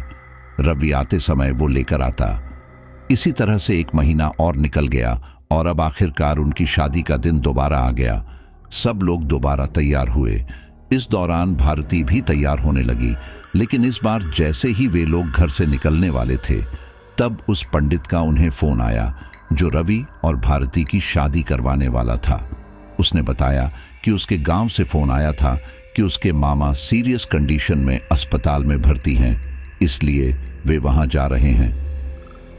रवि आते समय वो लेकर आता। इसी तरह से 1 महीना और निकल गया और अब आखिरकार उनकी शादी का दिन दोबारा आ गया। सब लोग दोबारा तैयार हुए। इस दौरान भारती भी तैयार होने लगी, लेकिन इस बार जैसे ही वे लोग घर से निकलने वाले थे, तब उस पंडित का उन्हें फोन आया जो रवि और भारती की शादी करवाने वाला था। उसने बताया कि उसके गांव से फोन आया था कि उसके मामा सीरियस कंडीशन में अस्पताल में भर्ती हैं, इसलिए वे वहां जा रहे हैं।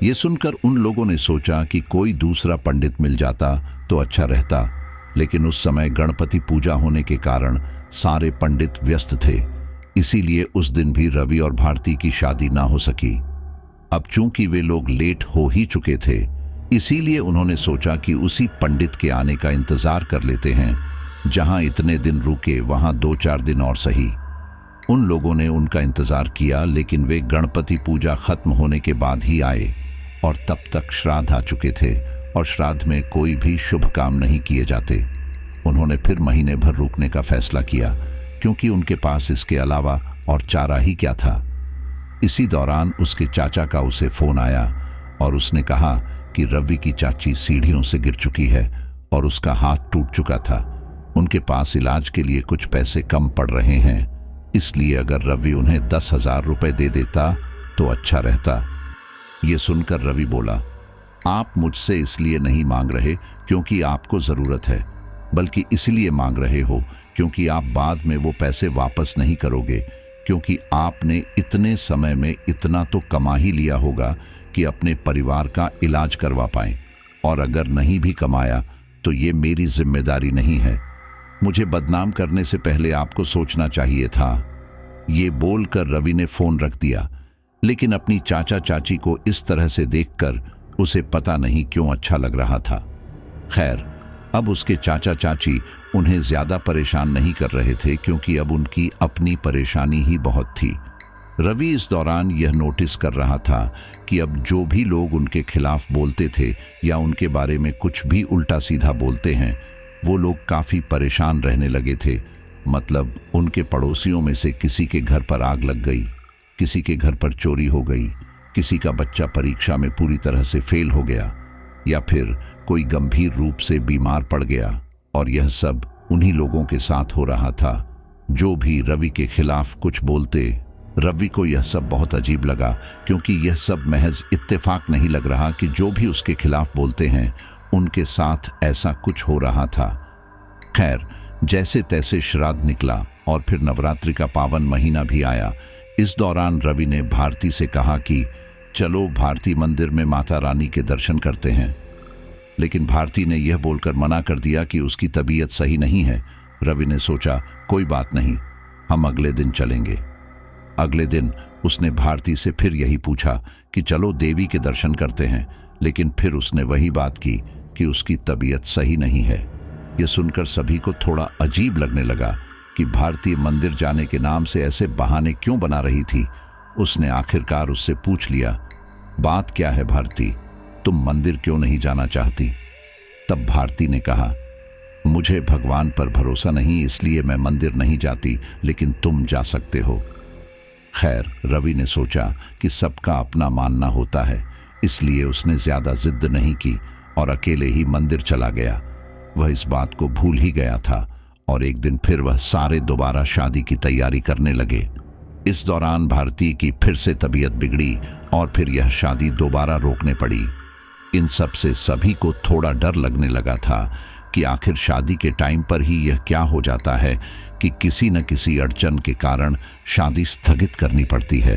ये सुनकर उन लोगों ने सोचा कि कोई दूसरा पंडित मिल जाता तो अच्छा रहता, लेकिन उस समय गणपति पूजा होने के कारण सारे पंडित व्यस्त थे। इसीलिए उस दिन भी रवि और भारती की शादी ना हो सकी। अब चूंकि वे लोग लेट हो ही चुके थे, इसीलिए उन्होंने सोचा कि उसी पंडित के आने का इंतजार कर लेते हैं। जहां इतने दिन रुके वहां 2-4 दिन और सही। उन लोगों ने उनका इंतजार किया, लेकिन वे गणपति पूजा खत्म होने के बाद ही आए और तब तक श्राद्ध आ चुके थे और श्राद्ध में कोई भी शुभ काम नहीं किए जाते। उन्होंने फिर महीने भर रुकने का फैसला किया, क्योंकि उनके पास इसके अलावा और चारा ही क्या था। इसी दौरान उसके चाचा का उसे फोन आया और उसने कहा कि रवि की चाची सीढ़ियों से गिर चुकी है और उसका हाथ टूट चुका था। उनके पास इलाज के लिए कुछ पैसे कम पड़ रहे हैं, इसलिए अगर रवि उन्हें 10,000 रुपए दे देता तो अच्छा रहता। ये सुनकर रवि बोला, आप मुझसे इसलिए नहीं मांग रहे क्योंकि आपको जरूरत है, बल्कि इसलिए मांग रहे हो क्योंकि आप बाद में वो पैसे वापस नहीं करोगे, क्योंकि आपने इतने समय में इतना तो कमा ही लिया होगा कि अपने परिवार का इलाज करवा पाएं, और अगर नहीं भी कमाया तो ये मेरी जिम्मेदारी नहीं है। मुझे बदनाम करने से पहले आपको सोचना चाहिए था। ये बोलकर रवि ने फोन रख दिया, लेकिन अपनी चाचा चाची को इस तरह से देखकर उसे पता नहीं क्यों अच्छा लग रहा था। खैर, अब उसके चाचा चाची उन्हें ज्यादा परेशान नहीं कर रहे थे क्योंकि अब उनकी अपनी परेशानी ही बहुत थी। रवि इस दौरान यह नोटिस कर रहा था कि अब जो भी लोग उनके खिलाफ बोलते थे या उनके बारे में कुछ भी उल्टा सीधा बोलते हैं, वो लोग काफी परेशान रहने लगे थे। मतलब उनके पड़ोसियों में से किसी के घर पर आग लग गई, किसी के घर पर चोरी हो गई, किसी का बच्चा परीक्षा में पूरी तरह से फेल हो गया, या फिर कोई गंभीर रूप से बीमार पड़ गया, और यह सब उन्हीं लोगों के साथ हो रहा था जो भी रवि के खिलाफ कुछ बोलते। रवि को यह सब बहुत अजीब लगा क्योंकि यह सब महज इत्तेफाक नहीं लग रहा कि जो भी उसके खिलाफ बोलते हैं उनके साथ ऐसा कुछ हो रहा था। खैर, जैसे तैसे श्राद्ध निकला और फिर नवरात्रि का पावन महीना भी आया। इस दौरान रवि ने भारती से कहा कि चलो भारती मंदिर में माता रानी के दर्शन करते हैं, लेकिन भारती ने यह बोलकर मना कर दिया कि उसकी तबीयत सही नहीं है। रवि ने सोचा, कोई बात नहीं, हम अगले दिन चलेंगे। अगले दिन उसने भारती से फिर यही पूछा कि चलो देवी के दर्शन करते हैं, लेकिन फिर उसने वही बात की कि उसकी तबीयत सही नहीं है। यह सुनकर सभी को थोड़ा अजीब लगने लगा कि भारती मंदिर जाने के नाम से ऐसे बहाने क्यों बना रही थी। उसने आखिरकार उससे पूछ लिया, बात क्या है भारती, तुम मंदिर क्यों नहीं जाना चाहती? तब भारती ने कहा, मुझे भगवान पर भरोसा नहीं, इसलिए मैं मंदिर नहीं जाती, लेकिन तुम जा सकते हो। खैर, रवि ने सोचा कि सबका अपना मानना होता है, इसलिए उसने ज्यादा जिद नहीं की और अकेले ही मंदिर चला गया। वह इस बात को भूल ही गया था और एक दिन फिर वह सारे दोबारा शादी की तैयारी करने लगे। इस दौरान भारती की फिर से तबीयत बिगड़ी और फिर यह शादी दोबारा रोकने पड़ी। इन सब से सभी को थोड़ा डर लगने लगा था कि आखिर शादी के टाइम पर ही यह क्या हो जाता है कि किसी न किसी अड़चन के कारण शादी स्थगित करनी पड़ती है।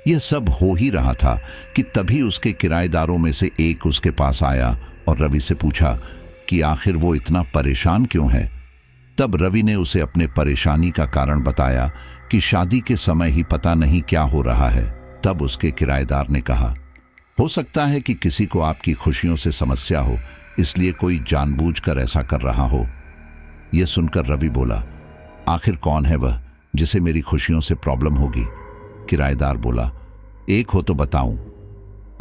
यह सब हो ही रहा था कि तभी उसके किराएदारों में से एक उसके पास आया और रवि से पूछा कि आखिर वो इतना परेशान क्यों है। तब रवि ने उसे अपने परेशानी का कारण बताया कि शादी के समय ही पता नहीं क्या हो रहा है। तब उसके किराएदार ने कहा, हो सकता है कि किसी को आपकी खुशियों से समस्या हो, इसलिए कोई जानबूझकर ऐसा कर रहा हो। यह सुनकर रवि बोला, आखिर कौन है वह जिसे मेरी खुशियों से प्रॉब्लम होगी? किराएदार बोला, एक हो तो बताऊं,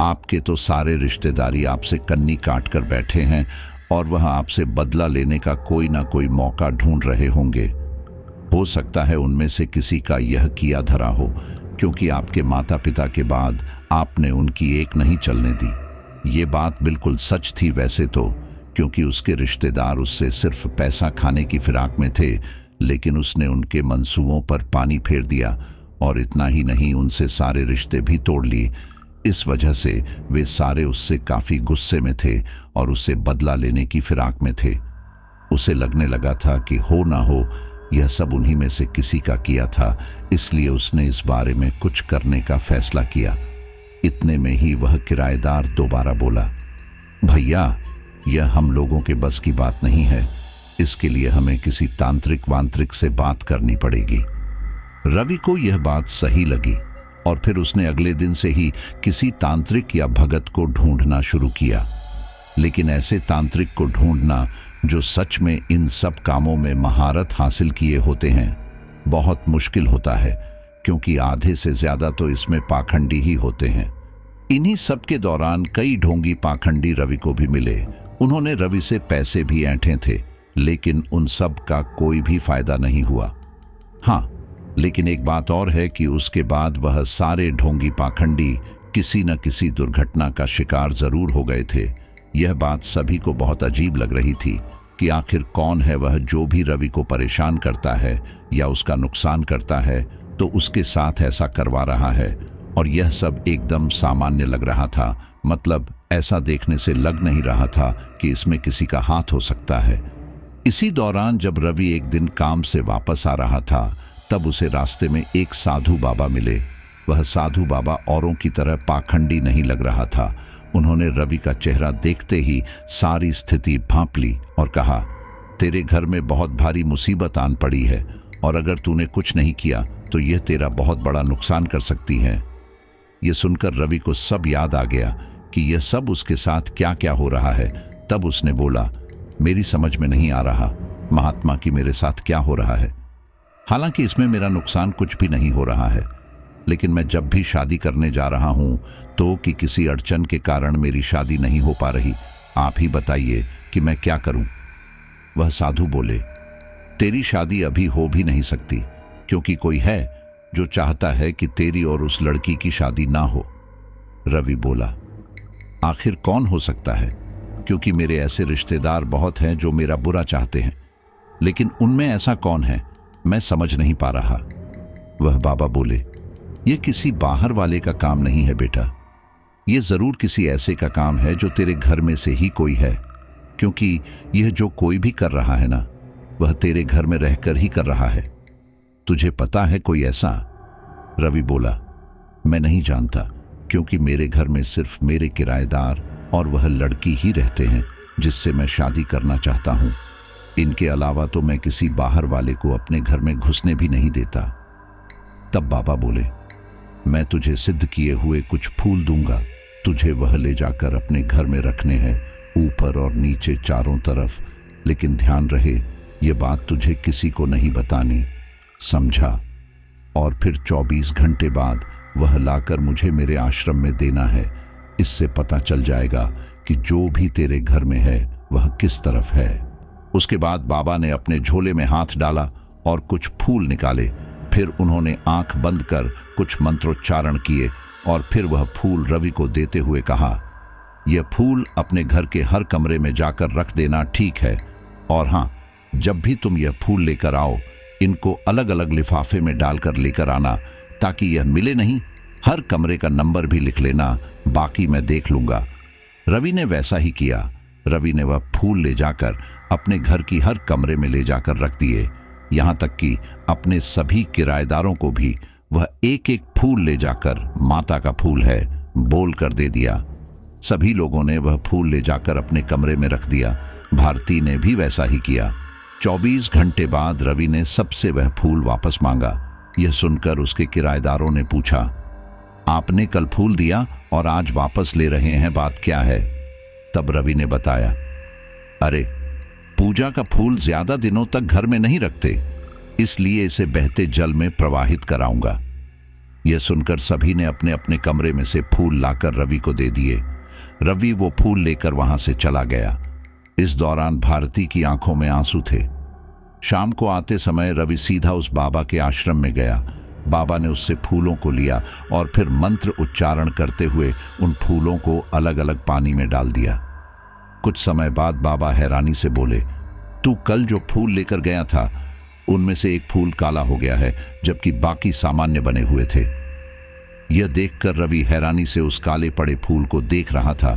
आपके तो सारे रिश्तेदारी आपसे कन्नी काट कर बैठे हैं और वह आपसे बदला लेने का कोई ना कोई मौका ढूंढ रहे होंगे। हो सकता है उनमें से किसी का यह किया धरा हो, क्योंकि आपके माता पिता के बाद आपने उनकी एक नहीं चलने दी। ये बात बिल्कुल सच थी वैसे तो, क्योंकि उसके रिश्तेदार उससे सिर्फ पैसा खाने की फिराक में थे, लेकिन उसने उनके मंसूबों पर पानी फेर दिया और इतना ही नहीं, उनसे सारे रिश्ते भी तोड़ लिए। इस वजह से वे सारे उससे काफी गुस्से में थे और उससे बदला लेने की फिराक में थे। उसे लगने लगा था कि हो ना हो यह सब उन्हीं में से किसी का किया था, इसलिए उसने इस बारे में कुछ करने का फैसला किया। इतने में ही वह किराएदार दोबारा बोला, भैया, यह हम लोगों के बस की बात नहीं है, इसके लिए हमें किसी तांत्रिक वांत्रिक से बात करनी पड़ेगी। रवि को यह बात सही लगी और फिर उसने अगले दिन से ही किसी तांत्रिक या भगत को ढूंढना शुरू किया। लेकिन ऐसे तांत्रिक को ढूंढना जो सच में इन सब कामों में महारत हासिल किए होते हैं बहुत मुश्किल होता है, क्योंकि आधे से ज्यादा तो इसमें पाखंडी ही होते हैं। इन्हीं सब के दौरान कई ढोंगी पाखंडी रवि को भी मिले। उन्होंने रवि से पैसे भी ऐंठे थे, लेकिन उन सब का कोई भी फायदा नहीं हुआ। हाँ, लेकिन एक बात और है कि उसके बाद वह सारे ढोंगी पाखंडी किसी न किसी दुर्घटना का शिकार जरूर हो गए थे। यह बात सभी को बहुत अजीब लग रही थी कि आखिर कौन है वह जो भी रवि को परेशान करता है या उसका नुकसान करता है तो उसके साथ ऐसा करवा रहा है। और यह सब एकदम सामान्य लग रहा था, मतलब ऐसा देखने से लग नहीं रहा था कि इसमें किसी का हाथ हो सकता है। इसी दौरान जब रवि एक दिन काम से वापस आ रहा था तब उसे रास्ते में एक साधु बाबा मिले। वह साधु बाबा औरों की तरह पाखंडी नहीं लग रहा था। उन्होंने रवि का चेहरा देखते ही सारी स्थिति भांप ली और कहा, तेरे घर में बहुत भारी मुसीबत आन पड़ी है और अगर तूने कुछ नहीं किया तो यह तेरा बहुत बड़ा नुकसान कर सकती है। यह सुनकर रवि को सब याद आ गया कि यह सब उसके साथ क्या क्या हो रहा है। तब उसने बोला, मेरी समझ में नहीं आ रहा महात्मा कि मेरे साथ क्या हो रहा है। हालांकि इसमें मेरा नुकसान कुछ भी नहीं हो रहा है, लेकिन मैं जब भी शादी करने जा रहा हूं तो कि किसी अड़चन के कारण मेरी शादी नहीं हो पा रही। आप ही बताइए कि मैं क्या करूं। वह साधु बोले, तेरी शादी अभी हो भी नहीं सकती क्योंकि कोई है जो चाहता है कि तेरी और उस लड़की की शादी ना हो। रवि बोला, आखिर कौन हो सकता है, क्योंकि मेरे ऐसे रिश्तेदार बहुत हैं जो मेरा बुरा चाहते हैं, लेकिन उनमें ऐसा कौन है मैं समझ नहीं पा रहा। वह बाबा बोले, यह किसी बाहर वाले का काम नहीं है बेटा, यह जरूर किसी ऐसे का काम है जो तेरे घर में से ही कोई है, क्योंकि यह जो कोई भी कर रहा है ना वह तेरे घर में रहकर ही कर रहा है। तुझे पता है कोई ऐसा? रवि बोला, मैं नहीं जानता, क्योंकि मेरे घर में सिर्फ मेरे किराएदार और वह लड़की ही रहते हैं जिससे मैं शादी करना चाहता हूं। इनके अलावा तो मैं किसी बाहर वाले को अपने घर में घुसने भी नहीं देता। तब बाबा बोले, मैं तुझे सिद्ध किए हुए कुछ फूल दूंगा, तुझे वह ले जाकर अपने घर में रखने हैं, ऊपर और नीचे चारों तरफ, लेकिन ध्यान रहे ये बात तुझे किसी को नहीं बतानी, समझा? और फिर 24 घंटे बाद वह लाकर मुझे मेरे आश्रम में देना है। इससे पता चल जाएगा कि जो भी तेरे घर में है वह किस तरफ है। उसके बाद बाबा ने अपने झोले में हाथ डाला और कुछ फूल निकाले। फिर उन्होंने आंख बंद कर कुछ मंत्रोच्चारण किए और फिर वह फूल रवि को देते हुए कहा, यह फूल अपने घर के हर कमरे में जाकर रख देना, ठीक है? और हाँ, जब भी तुम यह फूल लेकर आओ इनको अलग अलग लिफाफे में डालकर लेकर आना, ताकि यह मिले नहीं। हर कमरे का नंबर भी लिख लेना, बाकी मैं देख लूंगा। रवि ने वैसा ही किया। रवि ने वह फूल ले जाकर अपने घर की हर कमरे में ले जाकर रख दिए, यहां तक कि अपने सभी किराएदारों को भी वह एक एक फूल ले जाकर माता का फूल है बोल कर दे दिया। सभी लोगों ने वह फूल ले जाकर अपने कमरे में रख दिया। भारती ने भी वैसा ही किया। 24 घंटे बाद रवि ने सबसे वह फूल वापस मांगा। यह सुनकर उसके किराएदारों ने पूछा, आपने कल फूल दिया और आज वापस ले रहे हैं, बात क्या है? तब रवि ने बताया, अरे पूजा का फूल ज्यादा दिनों तक घर में नहीं रखते, इसलिए इसे बहते जल में प्रवाहित कराऊंगा। यह सुनकर सभी ने अपने अपने कमरे में से फूल लाकर रवि को दे दिए। रवि वो फूल लेकर वहां से चला गया। इस दौरान भारती की आंखों में आंसू थे। शाम को आते समय रवि सीधा उस बाबा के आश्रम में गया। बाबा ने उससे फूलों को लिया और फिर मंत्र उच्चारण करते हुए उन फूलों को अलग अलग पानी में डाल दिया। कुछ समय बाद बाबा हैरानी से बोले, तू कल जो फूल लेकर गया था उनमें से एक फूल काला हो गया है, जबकि बाकी सामान्य बने हुए थे। यह देखकर रवि हैरानी से उस काले पड़े फूल को देख रहा था।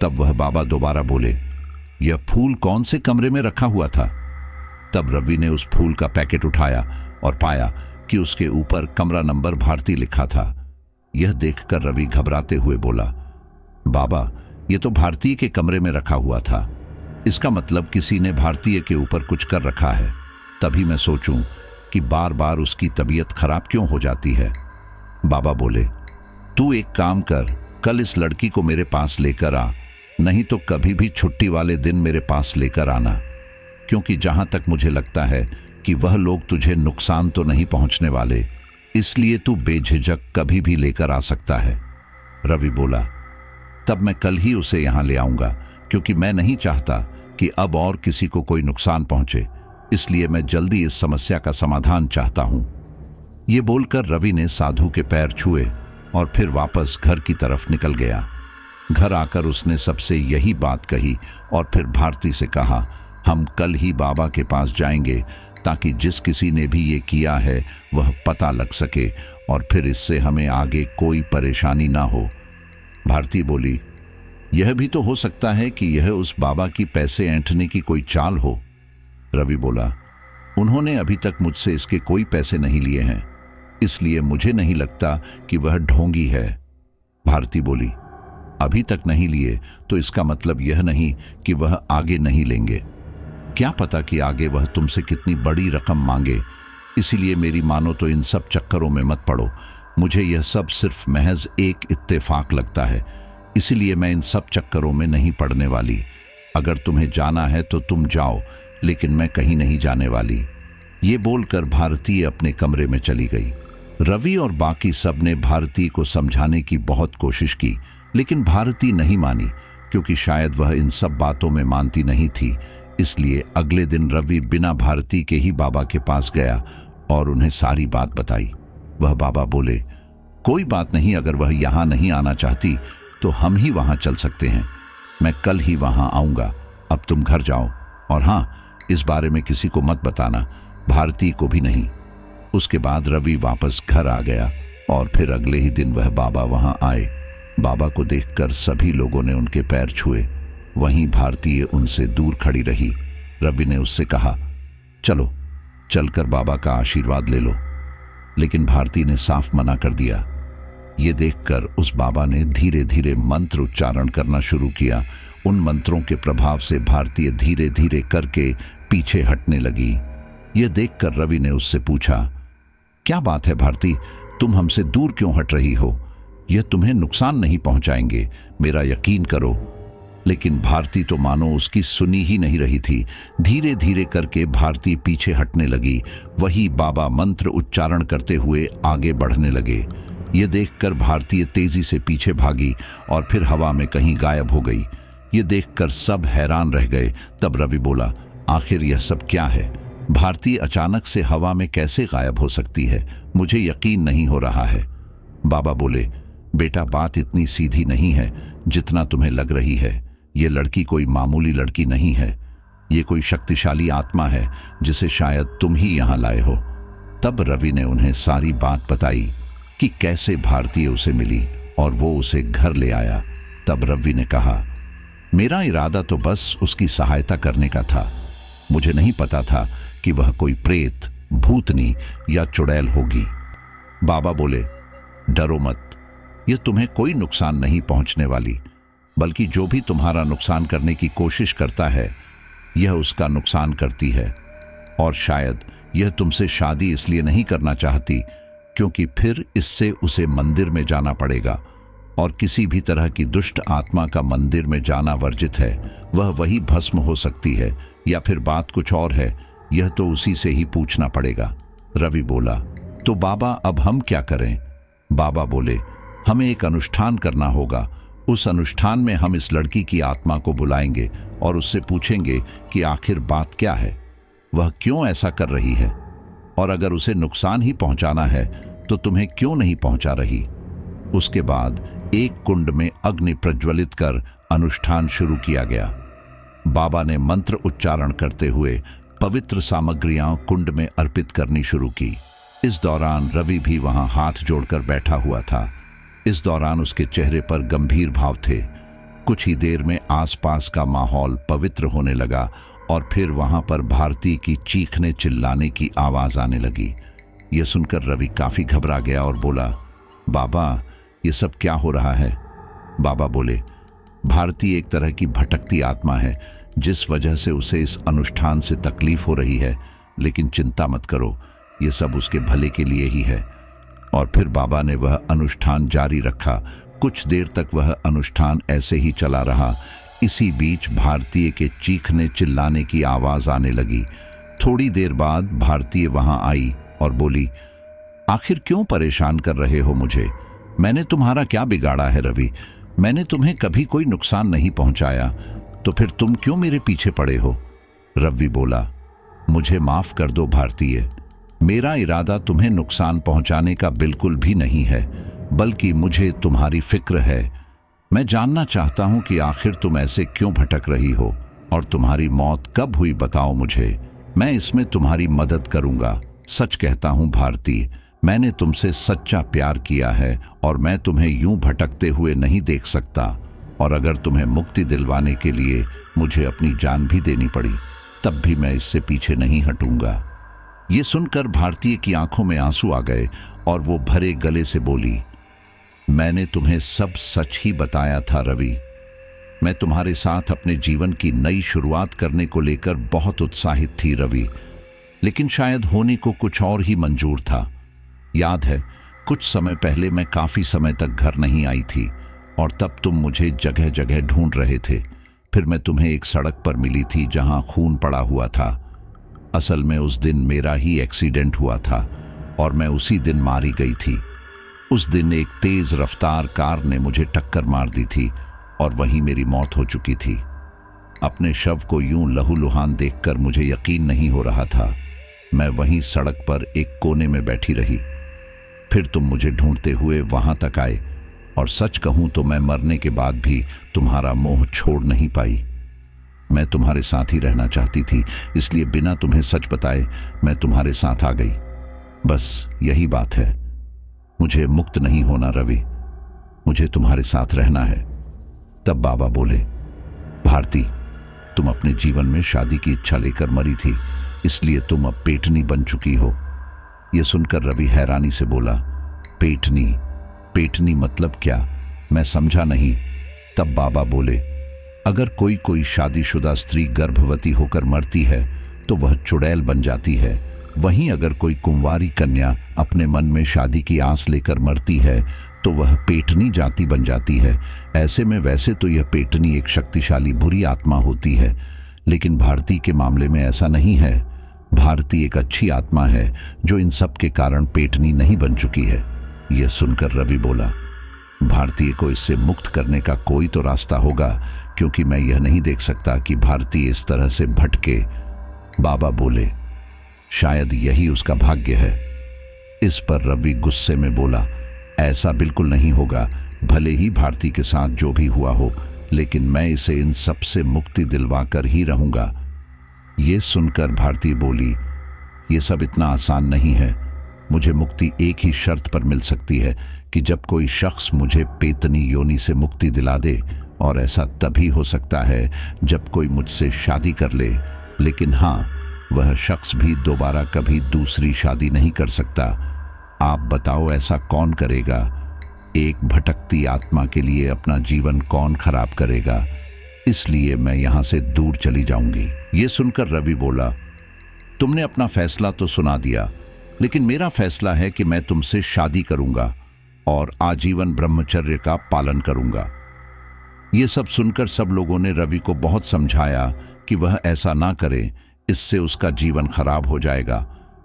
तब वह बाबा दोबारा बोले, यह फूल कौन से कमरे में रखा हुआ था? तब रवि ने उस फूल का पैकेट उठाया और पाया कि उसके ऊपर कमरा नंबर भारती लिखा था। यह देखकर रवि घबराते हुए बोला, बाबा यह तो भारतीय के कमरे में रखा हुआ था, इसका मतलब किसी ने भारतीय के ऊपर कुछ कर रखा है। तभी मैं सोचूं कि बार बार उसकी तबीयत खराब क्यों हो जाती है। बाबा बोले, तू एक काम कर, कल इस लड़की को मेरे पास लेकर आ, नहीं तो कभी भी छुट्टी वाले दिन मेरे पास लेकर आना, क्योंकि जहां तक मुझे लगता है कि वह लोग तुझे नुकसान तो नहीं पहुंचने वाले, इसलिए तू बेझिझक कभी भी लेकर आ सकता है। रवि बोला, तब मैं कल ही उसे यहां ले आऊंगा, क्योंकि मैं नहीं चाहता कि अब और किसी को कोई नुकसान पहुंचे। इसलिए मैं जल्दी इस समस्या का समाधान चाहता हूं। ये बोलकर रवि ने साधु के पैर छुए और फिर वापस घर की तरफ निकल गया। घर आकर उसने सबसे यही बात कही और फिर भारती से कहा, हम कल ही बाबा के पास जाएंगे ताकि जिस किसी ने भी ये किया है वह पता लग सके और फिर इससे हमें आगे कोई परेशानी ना हो। भारती बोली, यह भी तो हो सकता है कि यह उस बाबा की पैसे ऐंठने की कोई चाल हो। रवि बोला, उन्होंने अभी तक मुझसे इसके कोई पैसे नहीं लिए हैं, इसलिए मुझे नहीं लगता कि वह ढोंगी है। भारती बोली, अभी तक नहीं लिए तो इसका मतलब यह नहीं कि वह आगे नहीं लेंगे। क्या पता कि आगे वह तुमसे कितनी बड़ी रकम मांगे, इसीलिए मेरी मानो तो इन सब चक्करों में मत पड़ो। मुझे यह सब सिर्फ महज एक इत्तेफाक लगता है, इसीलिए मैं इन सब चक्करों में नहीं पड़ने वाली। अगर तुम्हें जाना है तो तुम जाओ, लेकिन मैं कहीं नहीं जाने वाली। ये बोलकर भारती अपने कमरे में चली गई। रवि और बाकी सब ने भारती को समझाने की बहुत कोशिश की, लेकिन भारती नहीं मानी, क्योंकि शायद वह इन सब बातों में मानती नहीं थी। इसलिए अगले दिन रवि बिना भारती के ही बाबा के पास गया और उन्हें सारी बात बताई। वह बाबा बोले, कोई बात नहीं, अगर वह यहाँ नहीं आना चाहती तो हम ही वहाँ चल सकते हैं। मैं कल ही वहाँ आऊँगा। अब तुम घर जाओ, और हाँ, इस बारे में किसी को मत बताना, भारती को भी नहीं। उसके बाद रवि वापस घर आ गया और फिर अगले ही दिन वह बाबा वहाँ आए। बाबा को देखकर सभी लोगों ने उनके पैर छुए। वहीं भारती उनसे दूर खड़ी रही। रवि ने उससे कहा, चलो चलकर बाबा का आशीर्वाद ले लो, लेकिन भारती ने साफ मना कर दिया। ये देखकर उस बाबा ने धीरे धीरे मंत्र उच्चारण करना शुरू किया। उन मंत्रों के प्रभाव से भारती धीरे धीरे करके पीछे हटने लगी। यह देखकर रवि ने उससे पूछा, क्या बात है भारती, तुम हमसे दूर क्यों हट रही हो? यह तुम्हें नुकसान नहीं पहुंचाएंगे, मेरा यकीन करो। लेकिन भारती तो मानो उसकी सुनी ही नहीं रही थी। धीरे धीरे करके भारती पीछे हटने लगी। वही बाबा मंत्र उच्चारण करते हुए आगे बढ़ने लगे। ये देखकर भारती तेजी से पीछे भागी और फिर हवा में कहीं गायब हो गई। ये देखकर सब हैरान रह गए। तब रवि बोला, आखिर यह सब क्या है? भारती अचानक से हवा में कैसे गायब हो सकती है? मुझे यकीन नहीं हो रहा है। बाबा बोले, बेटा, बात इतनी सीधी नहीं है जितना तुम्हें लग रही है। ये लड़की कोई मामूली लड़की नहीं है। ये कोई शक्तिशाली आत्मा है जिसे शायद तुम ही यहाँ लाए हो। तब रवि ने उन्हें सारी बात बताई कि कैसे भारती उसे मिली और वो उसे घर ले आया। तब रवि ने कहा, मेरा इरादा तो बस उसकी सहायता करने का था। मुझे नहीं पता था कि वह कोई प्रेत, भूतनी या चुड़ैल होगी। बाबा बोले, डरो मत, यह तुम्हें कोई नुकसान नहीं पहुंचने वाली, बल्कि जो भी तुम्हारा नुकसान करने की कोशिश करता है यह उसका नुकसान करती है। और शायद यह तुमसे शादी इसलिए नहीं करना चाहती क्योंकि फिर इससे उसे मंदिर में जाना पड़ेगा, और किसी भी तरह की दुष्ट आत्मा का मंदिर में जाना वर्जित है। वह वही भस्म हो सकती है या फिर बात कुछ और है, यह तो उसी से ही पूछना पड़ेगा। रवि बोला, तो बाबा अब हम क्या करें? बाबा बोले, हमें एक अनुष्ठान करना होगा। उस अनुष्ठान में हम इस लड़की की आत्मा को बुलाएंगे और उससे पूछेंगे कि आखिर बात क्या है, वह क्यों ऐसा कर रही है, और अगर उसे नुकसान ही पहुंचाना है तो तुम्हें क्यों नहीं पहुंचा रही। उसके बाद एक कुंड में अग्नि प्रज्वलित कर अनुष्ठान शुरू किया गया। बाबा ने मंत्र उच्चारण करते हुए पवित्र सामग्रियां कुंड में अर्पित करनी शुरू की। इस दौरान रवि भी वहां हाथ जोड़कर बैठा हुआ था। इस दौरान उसके चेहरे पर गंभीर भाव थे। कुछ ही देर में आसपास का माहौल पवित्र होने लगा और फिर वहां पर भारती की चीखने चिल्लाने की आवाज आने लगी। यह सुनकर रवि काफी घबरा गया और बोला, बाबा, ये सब क्या हो रहा है? बाबा बोले, भारती एक तरह की भटकती आत्मा है, जिस वजह से उसे इस अनुष्ठान से तकलीफ हो रही है, लेकिन चिंता मत करो, ये सब उसके भले के लिए ही है। और फिर बाबा ने वह अनुष्ठान जारी रखा। कुछ देर तक वह अनुष्ठान ऐसे ही चला रहा। इसी बीच भारतीय के चीखने चिल्लाने की आवाज आने लगी। थोड़ी देर बाद भारतीय वहां आई और बोली, आखिर क्यों परेशान कर रहे हो मुझे? मैंने तुम्हारा क्या बिगाड़ा है रवि? मैंने तुम्हें कभी कोई नुकसान नहीं पहुंचाया, तो फिर तुम क्यों मेरे पीछे पड़े हो? रवि बोला, मुझे माफ कर दो भारतीय, मेरा इरादा तुम्हें नुकसान पहुंचाने का बिल्कुल भी नहीं है, बल्कि मुझे तुम्हारी फिक्र है। मैं जानना चाहता हूं कि आखिर तुम ऐसे क्यों भटक रही हो और तुम्हारी मौत कब हुई, बताओ मुझे। मैं इसमें तुम्हारी मदद करूंगा। सच कहता हूं भारती, मैंने तुमसे सच्चा प्यार किया है और मैं तुम्हें यूं भटकते हुए नहीं देख सकता। और अगर तुम्हें मुक्ति दिलवाने के लिए मुझे अपनी जान भी देनी पड़ी, तब भी मैं इससे पीछे नहीं हटूंगा। ये सुनकर भारतीय की आंखों में आंसू आ गए और वो भरे गले से बोली, मैंने तुम्हें सब सच ही बताया था रवि। मैं तुम्हारे साथ अपने जीवन की नई शुरुआत करने को लेकर बहुत उत्साहित थी रवि, लेकिन शायद होने को कुछ और ही मंजूर था। याद है, कुछ समय पहले मैं काफी समय तक घर नहीं आई थी और तब तुम मुझे जगह जगह ढूंढ रहे थे। फिर मैं तुम्हें एक सड़क पर मिली थी जहां खून पड़ा हुआ था। असल में उस दिन मेरा ही एक्सीडेंट हुआ था और मैं उसी दिन मारी गई थी। उस दिन एक तेज रफ्तार कार ने मुझे टक्कर मार दी थी और वहीं मेरी मौत हो चुकी थी। अपने शव को यूं लहूलुहान देखकर मुझे यकीन नहीं हो रहा था। मैं वहीं सड़क पर एक कोने में बैठी रही। फिर तुम मुझे ढूंढते हुए वहां तक आए और सच कहूं तो मैं मरने के बाद भी तुम्हारा मोह छोड़ नहीं पाई। मैं तुम्हारे साथ ही रहना चाहती थी, इसलिए बिना तुम्हें सच बताए मैं तुम्हारे साथ आ गई। बस यही बात है। मुझे मुक्त नहीं होना रवि, मुझे तुम्हारे साथ रहना है। तब बाबा बोले, भारती, तुम अपने जीवन में शादी की इच्छा लेकर मरी थी, इसलिए तुम अब पेटनी बन चुकी हो। यह सुनकर रवि हैरानी से बोला, पेटनी? पेटनी मतलब क्या? मैं समझा नहीं। तब बाबा बोले, अगर कोई शादीशुदा स्त्री गर्भवती होकर मरती है तो वह चुड़ैल बन जाती है। वहीं अगर कोई कुंवारी कन्या अपने मन में शादी की आस लेकर मरती है तो वह पेटनी जाति बन जाती है। ऐसे में वैसे तो यह पेटनी एक शक्तिशाली बुरी आत्मा होती है, लेकिन भारती के मामले में ऐसा नहीं है। भारती एक अच्छी आत्मा है जो इन सब के कारण पेटनी नहीं बन चुकी है। यह सुनकर रवि बोला, भारतीय को इससे मुक्त करने का कोई तो रास्ता होगा, क्योंकि मैं यह नहीं देख सकता कि भारतीय इस तरह से भटके। बाबा बोले, शायद यही उसका भाग्य है। इस पर रवि गुस्से में बोला, ऐसा बिल्कुल नहीं होगा। भले ही भारती के साथ जो भी हुआ हो, लेकिन मैं इसे इन सब से मुक्ति दिलवा कर ही रहूंगा। ये सुनकर भारती बोली, ये सब इतना आसान नहीं है। मुझे मुक्ति एक ही शर्त पर मिल सकती है कि जब कोई शख्स मुझे पेतनी योनि से मुक्ति दिला दे, और ऐसा तभी हो सकता है जब कोई मुझसे शादी कर ले। लेकिन हाँ, वह शख्स भी दोबारा कभी दूसरी शादी नहीं कर सकता। आप बताओ, ऐसा कौन करेगा? एक भटकती आत्मा के लिए अपना जीवन कौन खराब करेगा? इसलिए मैं यहां से दूर चली जाऊंगी। ये सुनकर रवि बोला, तुमने अपना फैसला तो सुना दिया, लेकिन मेरा फैसला है कि मैं तुमसे शादी करूंगा और आजीवन ब्रह्मचर्य का पालन करूंगा। ये सब सुनकर सब लोगों ने रवि को बहुत समझाया कि वह ऐसा ना करे, इससे उसका जीवन खराब हो जाएगा।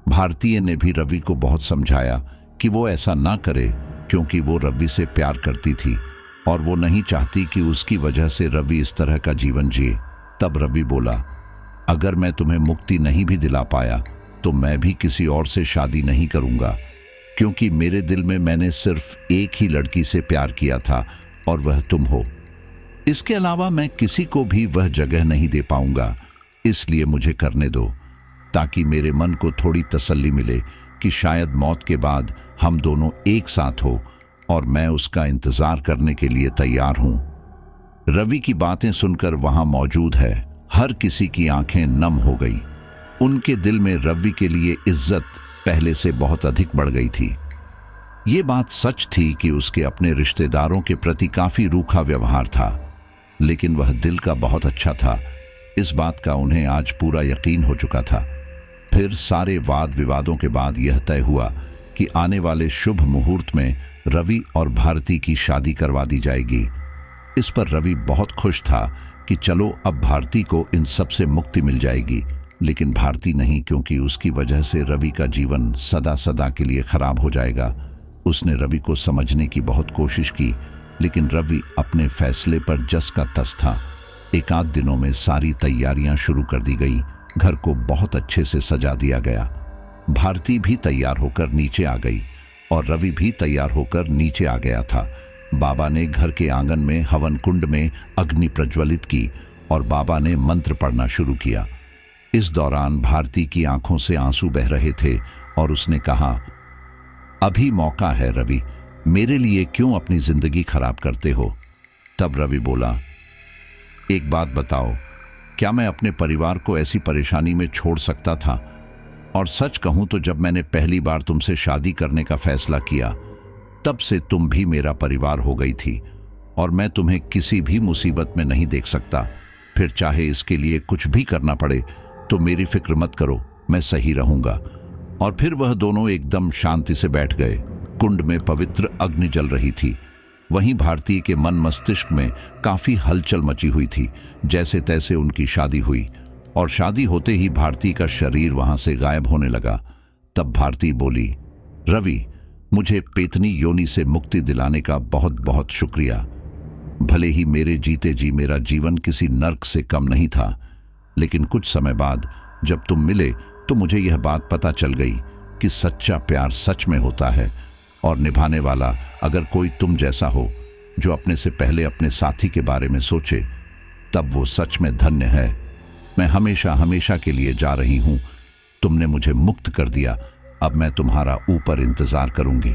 भारतीय ने भी रवि को बहुत समझाया कि वो ऐसा ना करे, क्योंकि वो रवि से प्यार करती थी और वो नहीं चाहती कि उसकी वजह से रवि इस तरह का जीवन जिए। तब रवि बोला, अगर मैं तुम्हें मुक्ति नहीं भी दिला पाया तो मैं भी किसी और से शादी नहीं करूंगा, क्योंकि मेरे दिल में मैंने सिर्फ एक ही लड़की से प्यार किया था और वह तुम हो। इसके अलावा मैं किसी को भी वह जगह नहीं दे पाऊंगा। इसलिए मुझे करने दो, ताकि मेरे मन को थोड़ी तसल्ली मिले कि शायद मौत के बाद हम दोनों एक साथ हो, और मैं उसका इंतजार करने के लिए तैयार हूं। रवि की बातें सुनकर वहां मौजूद है हर किसी की आंखें नम हो गई। उनके दिल में रवि के लिए इज्जत पहले से बहुत अधिक बढ़ गई थी। ये बात सच थी कि उसके अपने रिश्तेदारों के प्रति काफी रूखा व्यवहार था, लेकिन वह दिल का बहुत अच्छा था। इस बात का उन्हें आज पूरा यकीन हो चुका था। फिर सारे वाद विवादों के बाद यह तय हुआ कि आने वाले शुभ मुहूर्त में रवि और भारती की शादी करवा दी जाएगी। इस पर रवि बहुत खुश था कि चलो अब भारती को इन सब से मुक्ति मिल जाएगी, लेकिन भारती नहीं, क्योंकि उसकी वजह से रवि का जीवन सदा सदा के लिए खराब हो जाएगा। उसने रवि को समझने की बहुत कोशिश की, लेकिन रवि अपने फैसले पर जस का तस था। एक आध दिनों में सारी तैयारियां शुरू कर दी गई। घर को बहुत अच्छे से सजा दिया गया। भारती भी तैयार होकर नीचे आ गई और रवि भी तैयार होकर नीचे आ गया था। बाबा ने घर के आंगन में हवन कुंड में अग्नि प्रज्वलित की और बाबा ने मंत्र पढ़ना शुरू किया। इस दौरान भारती की आंखों से आंसू बह रहे थे और उसने कहा, अभी मौका है रवि, मेरे लिए क्यों अपनी जिंदगी खराब करते हो? तब रवि बोला, एक बात बताओ, क्या मैं अपने परिवार को ऐसी परेशानी में छोड़ सकता था? और सच कहूं तो जब मैंने पहली बार तुमसे शादी करने का फैसला किया, तब से तुम भी मेरा परिवार हो गई थी और मैं तुम्हें किसी भी मुसीबत में नहीं देख सकता। फिर चाहे इसके लिए कुछ भी करना पड़े तो मेरी फिक्र मत करो, मैं सही रहूंगा। और फिर वह दोनों एकदम शांति से बैठ गए। कुंड में पवित्र अग्नि जल रही थी। वहीं भारती के मन मस्तिष्क में काफी हलचल मची हुई थी। जैसे तैसे उनकी शादी हुई और शादी होते ही भारती का शरीर वहां से गायब होने लगा। तब भारती बोली, रवि, मुझे पेतनी योनि से मुक्ति दिलाने का बहुत बहुत शुक्रिया। भले ही मेरे जीते जी मेरा जीवन किसी नर्क से कम नहीं था, लेकिन कुछ समय बाद जब तुम मिले तो मुझे यह बात पता चल गई कि सच्चा प्यार सच में होता है और निभाने वाला अगर कोई तुम जैसा हो जो अपने से पहले अपने साथी के बारे में सोचे, तब वो सच में धन्य है। मैं हमेशा हमेशा के लिए जा रही हूं। तुमने मुझे मुक्त कर दिया, अब मैं तुम्हारा ऊपर इंतजार करूंगी।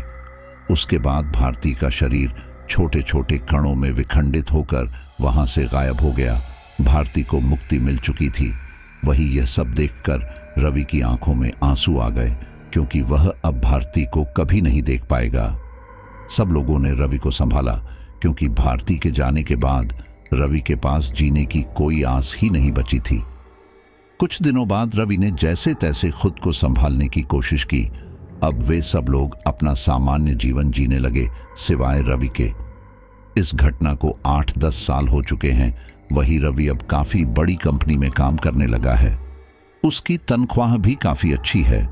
उसके बाद भारती का शरीर छोटे छोटे कणों में विखंडित होकर वहां से गायब हो गया। भारती को मुक्ति मिल चुकी थी। वही यह सब देखकर रवि की आंखों में आंसू आ गए, क्योंकि वह अब भारती को कभी नहीं देख पाएगा। सब लोगों ने रवि को संभाला, क्योंकि भारती के जाने के बाद रवि के पास जीने की कोई आस ही नहीं बची थी। कुछ दिनों बाद रवि ने जैसे तैसे खुद को संभालने की कोशिश की। अब वे सब लोग अपना सामान्य जीवन जीने लगे, सिवाय रवि के। इस घटना को 8-10 साल हो चुके हैं। वही रवि अब काफी बड़ी कंपनी में काम करने लगा है। उसकी तनख्वाह भी काफी अच्छी है,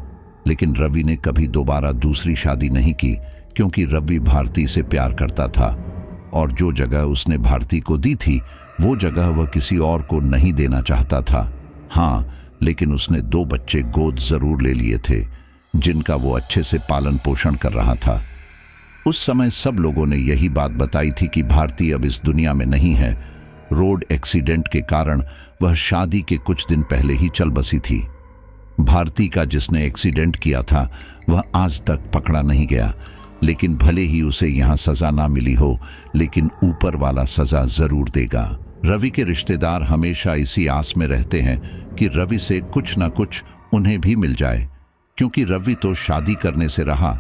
लेकिन रवि ने कभी दोबारा दूसरी शादी नहीं की, क्योंकि रवि भारती से प्यार करता था और जो जगह उसने भारती को दी थी वो जगह वह किसी और को नहीं देना चाहता था। हाँ, लेकिन उसने 2 बच्चे गोद जरूर ले लिए थे, जिनका वो अच्छे से पालन पोषण कर रहा था। उस समय सब लोगों ने यही बात बताई थी कि भारती अब इस दुनिया में नहीं है। रोड एक्सीडेंट के कारण वह शादी के कुछ दिन पहले ही चल बसी थी। भारती का जिसने एक्सीडेंट किया था वह आज तक पकड़ा नहीं गया, लेकिन भले ही उसे यहाँ सजा ना मिली हो, लेकिन ऊपर वाला सजा जरूर देगा। रवि के रिश्तेदार हमेशा इसी आस में रहते हैं कि रवि से कुछ ना कुछ उन्हें भी मिल जाए, क्योंकि रवि तो शादी करने से रहा,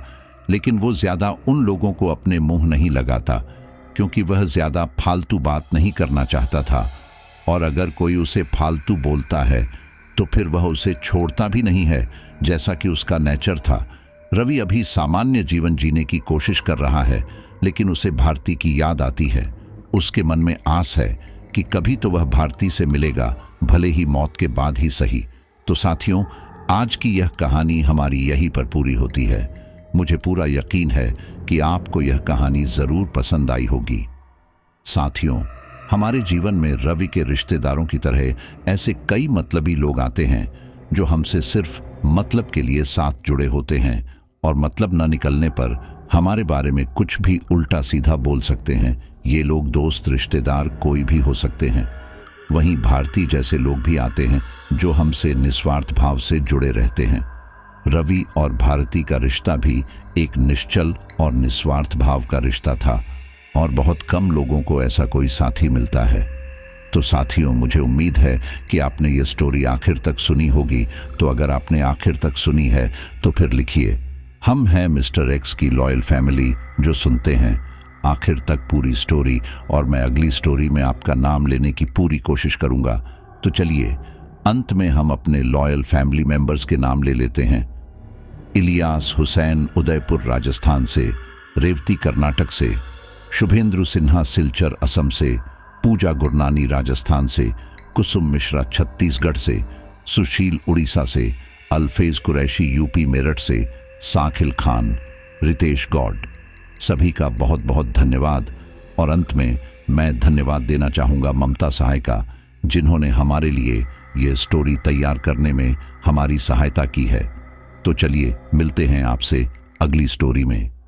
लेकिन वो ज्यादा उन लोगों को अपने मुंह नहीं लगाता, क्योंकि वह ज्यादा फालतू बात नहीं करना चाहता था। और अगर कोई उसे फालतू बोलता है तो फिर वह उसे छोड़ता भी नहीं है, जैसा कि उसका नेचर था। रवि अभी सामान्य जीवन जीने की कोशिश कर रहा है, लेकिन उसे भारती की याद आती है। उसके मन में आस है कि कभी तो वह भारती से मिलेगा, भले ही मौत के बाद ही सही। तो साथियों, आज की यह कहानी हमारी यहीं पर पूरी होती है। मुझे पूरा यकीन है कि आपको यह कहानी जरूर पसंद आई होगी। साथियों, हमारे जीवन में रवि के रिश्तेदारों की तरह ऐसे कई मतलबी लोग आते हैं जो हमसे सिर्फ मतलब के लिए साथ जुड़े होते हैं और मतलब न निकलने पर हमारे बारे में कुछ भी उल्टा सीधा बोल सकते हैं। ये लोग दोस्त, रिश्तेदार कोई भी हो सकते हैं। वहीं भारती जैसे लोग भी आते हैं जो हमसे निस्वार्थ भाव से जुड़े रहते हैं। रवि और भारती का रिश्ता भी एक निश्चल और निस्वार्थ भाव का रिश्ता था और बहुत कम लोगों को ऐसा कोई साथी मिलता है। तो साथियों, मुझे उम्मीद है कि आपने ये स्टोरी आखिर तक सुनी होगी। तो अगर आपने आखिर तक सुनी है तो फिर लिखिए, हम हैं मिस्टर एक्स की लॉयल फैमिली जो सुनते हैं आखिर तक पूरी स्टोरी, और मैं अगली स्टोरी में आपका नाम लेने की पूरी कोशिश करूंगा। तो चलिए अंत में हम अपने लॉयल फैमिली मेंबर्स के नाम ले लेते हैं। इलियास हुसैन उदयपुर राजस्थान से, रेवती कर्नाटक से, शुभेंद्र सिन्हा सिलचर असम से, पूजा गुरनानी राजस्थान से, कुसुम मिश्रा छत्तीसगढ़ से, सुशील उड़ीसा से, अल्फेज कुरैशी यूपी मेरठ से, साखिल खान, रितेश गौड, सभी का बहुत बहुत धन्यवाद। और अंत में मैं धन्यवाद देना चाहूँगा ममता सहाय का, जिन्होंने हमारे लिए ये स्टोरी तैयार करने में हमारी सहायता की है। तो चलिए मिलते हैं आपसे अगली स्टोरी में।